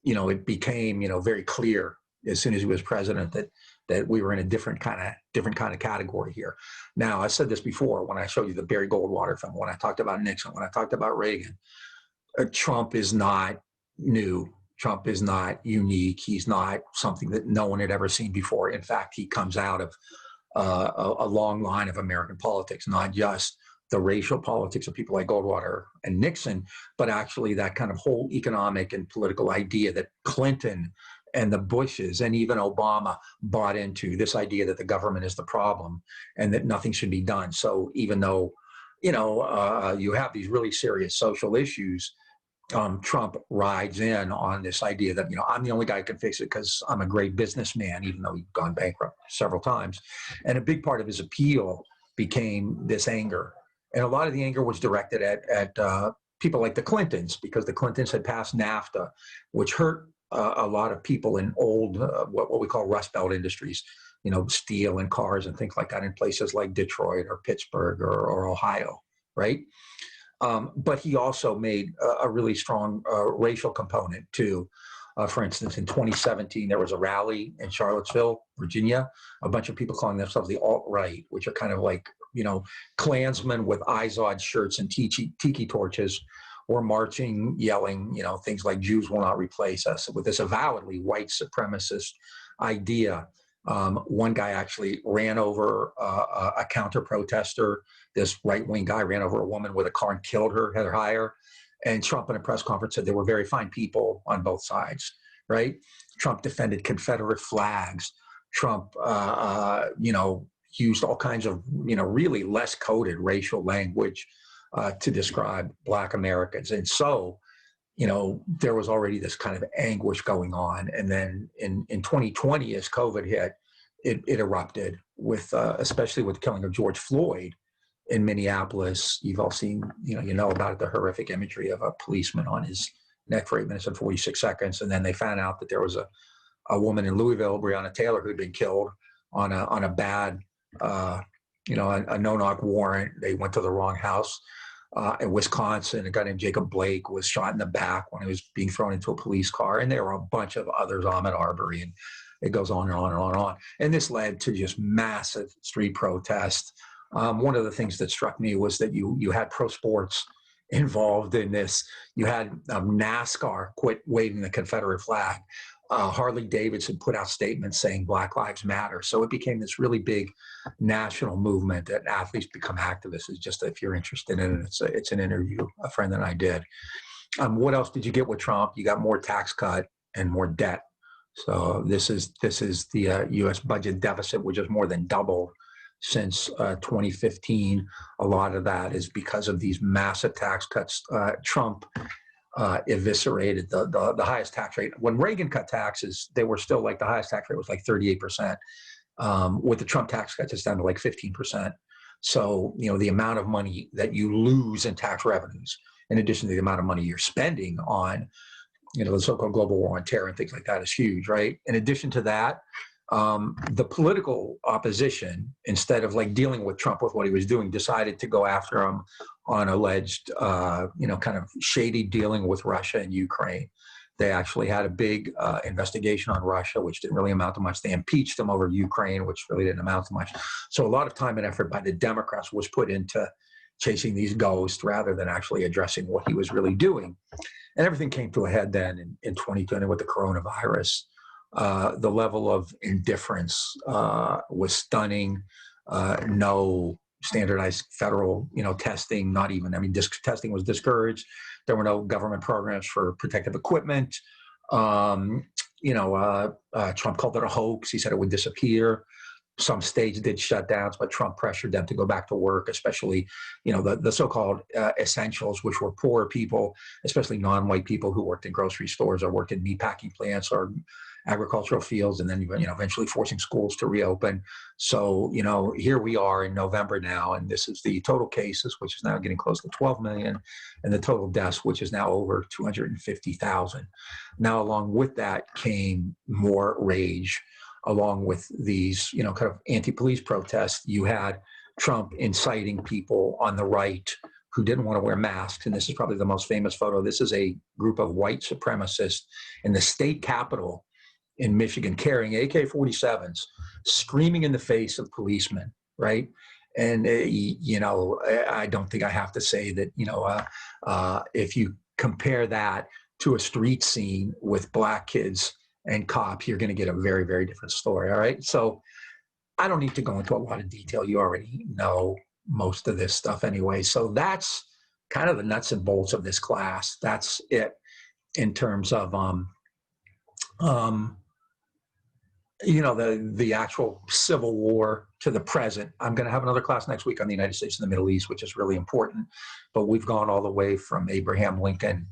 it became, very clear as soon as he was president that we were in a different kind of category here. Now, I said this before when I showed you the Barry Goldwater film, when I talked about Nixon, when I talked about Reagan. Trump is not new. Trump is not unique. He's not something that no one had ever seen before. In fact, he comes out of a long line of American politics, not just the racial politics of people like Goldwater and Nixon, but actually that kind of whole economic and political idea that Clinton and the Bushes and even Obama bought into, this idea that the government is the problem and that nothing should be done. So even though, you have these really serious social issues, Trump rides in on this idea that, I'm the only guy who can fix it because I'm a great businessman, even though he's gone bankrupt several times. And a big part of his appeal became this anger. And a lot of the anger was directed at people like the Clintons, because the Clintons had passed NAFTA, which hurt a lot of people in old, what we call Rust Belt industries, steel and cars and things like that in places like Detroit or Pittsburgh or Ohio, right? But he also made a really strong racial component too. For instance, in 2017, there was a rally in Charlottesville, Virginia. A bunch of people calling themselves the alt-right, which are kind of like, Klansmen with Izod shirts and tiki torches, were marching, yelling, things like Jews will not replace us, with this avowedly white supremacist idea. One guy actually ran over a counter-protester. This right-wing guy ran over a woman with a car and killed her, had her hire. And Trump in a press conference said they were very fine people on both sides, right? Trump defended Confederate flags. Trump, used all kinds of, really less coded racial language to describe Black Americans. And so, there was already this kind of anguish going on. And then in 2020, as COVID hit, it erupted with, especially with the killing of George Floyd in Minneapolis. You've all seen, you know about it, the horrific imagery of a policeman on his neck for 8 minutes and 46 seconds. And then they found out that there was a woman in Louisville, Breonna Taylor, who'd been killed on a bad, a no-knock warrant. They went to the wrong house. In Wisconsin, a guy named Jacob Blake was shot in the back when he was being thrown into a police car. And there were a bunch of others, Ahmaud Arbery, and it goes on and on and on and on. And this led to just massive street protests. One of the things that struck me was that you had pro sports involved in this. You had NASCAR quit waving the Confederate flag. Harley Davidson put out statements saying Black Lives Matter. So it became this really big national movement that athletes become activists. It's just, if you're interested in it, it's an interview a friend and I did. What else did you get with Trump? You got more tax cut and more debt. So this is the U.S. budget deficit, which is more than doubled since 2015. A lot of that is because of these massive tax cuts. Trump eviscerated the highest tax rate. When Reagan cut taxes, they were still like, the highest tax rate was like 38%. With the Trump tax cuts, it's down to like 15%. So, the amount of money that you lose in tax revenues, in addition to the amount of money you're spending on, the so-called global war on terror and things like that, is huge, right? In addition to that, the political opposition, instead of like dealing with Trump with what he was doing, decided to go after him on alleged, kind of shady dealing with Russia and Ukraine. They actually had a big investigation on Russia, which didn't really amount to much. They impeached him over Ukraine, which really didn't amount to much. So a lot of time and effort by the Democrats was put into chasing these ghosts rather than actually addressing what he was really doing. And everything came to a head then in 2020 with the coronavirus. The level of indifference was stunning. No standardized federal, testing, not even, testing was discouraged. There were no government programs for protective equipment. Trump called it a hoax. He said it would disappear. Some states did shutdowns, but Trump pressured them to go back to work, especially, the so-called essentials, which were poor people, especially non-white people who worked in grocery stores or worked in meatpacking plants or agricultural fields, and then eventually forcing schools to reopen. So here we are in November now, and this is the total cases, which is now getting close to 12 million, and the total deaths, which is now over 250,000. Now, along with that came more rage. Along with these, kind of anti-police protests, you had Trump inciting people on the right who didn't want to wear masks. And this is probably the most famous photo. This is a group of white supremacists in the state capitol in Michigan carrying AK-47s, screaming in the face of policemen, right? And, I don't think I have to say that, if you compare that to a street scene with black kids and cops, you're going to get a very, very different story. All right. So I don't need to go into a lot of detail. You already know most of this stuff anyway. So that's kind of the nuts and bolts of this class. That's it in terms of, the actual Civil War to the present. I'm going to have another class next week on the United States and the Middle East, which is really important. But we've gone all the way from Abraham Lincoln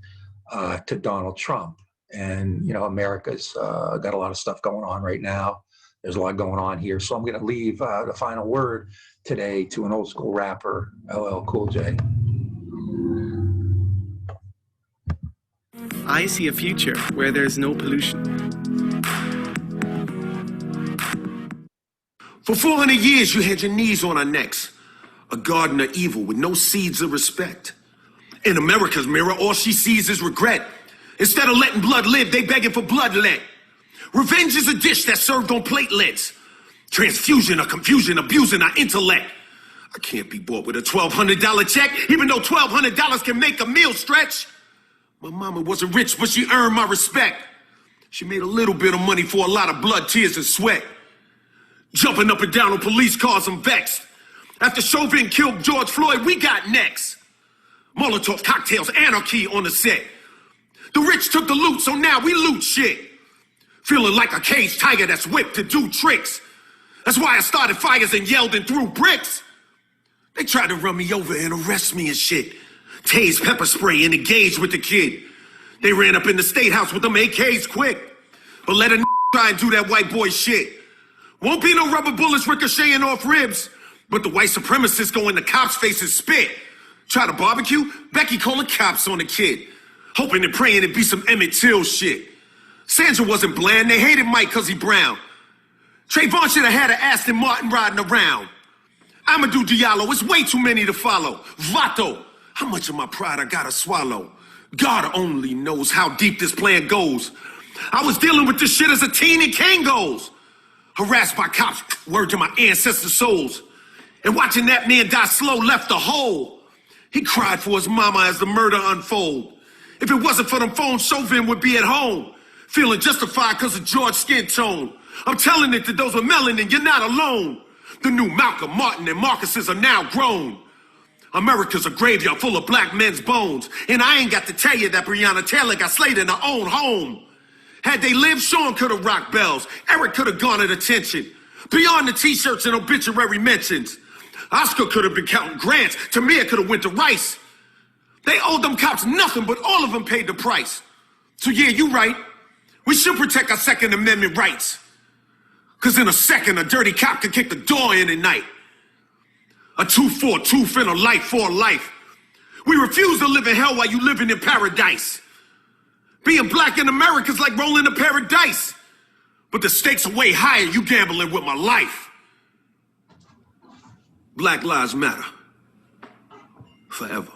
to Donald Trump. And, America's got a lot of stuff going on right now. There's a lot going on here. So I'm going to leave the final word today to an old school rapper, LL Cool J. I see a future where there's no pollution. For 400 years, you had your knees on our necks. A garden of evil with no seeds of respect. In America's mirror, all she sees is regret. Instead of letting blood live, they begging for bloodlet. Revenge is a dish that's served on platelets. Transfusion of confusion, abusing our intellect. I can't be bought with a $1,200 check, even though $1,200 can make a meal stretch. My mama wasn't rich, but she earned my respect. She made a little bit of money for a lot of blood, tears, and sweat. Jumping up and down on police cars, I'm vexed. After Chauvin killed George Floyd, we got next. Molotov cocktails, anarchy on the set. The rich took the loot, so now we loot shit. Feeling like a caged tiger that's whipped to do tricks. That's why I started fires and yelled and threw bricks. They tried to run me over and arrest me and shit. Tase pepper spray and engage with the kid. They ran up in the state house with them AKs quick. But let a try and do that white boy shit. Won't be no rubber bullets ricocheting off ribs. But the white supremacists go in the cops' faces spit. Try to barbecue, Becky calling cops on the kid. Hoping and praying it'd be some Emmett Till shit. Sandra wasn't bland, they hated Mike cause he brown. Trayvon should have had an Aston Martin riding around. Amadou Diallo, it's way too many to follow. Vato, how much of my pride I gotta swallow? God only knows how deep this plan goes. I was dealing with this shit as a teen in Kangos. Harassed by cops, word to my ancestors' souls. And watching that man die slow left a hole. He cried for his mama as the murder unfold. If it wasn't for them phones, Chauvin would be at home. Feeling justified because of George's skin tone. I'm telling it to those with melanin, you're not alone. The new Malcolm, Martin, and Marcuses are now grown. America's a graveyard full of black men's bones. And I ain't got to tell you that Breonna Taylor got slayed in her own home. Had they lived, Sean could have rocked bells. Eric could have garnered attention. Beyond the t-shirts and obituary mentions. Oscar could have been counting grants. Tamir could have went to Rice. They owed them cops nothing, but all of them paid the price. So yeah, you right. We should protect our Second Amendment rights. Because in a second, a dirty cop could kick the door in at night. A tooth for a tooth and a life for a life. We refuse to live in hell while you living in paradise. Being black in America's like rolling a pair of dice. But the stakes are way higher, you gambling with my life. Black lives matter. Forever.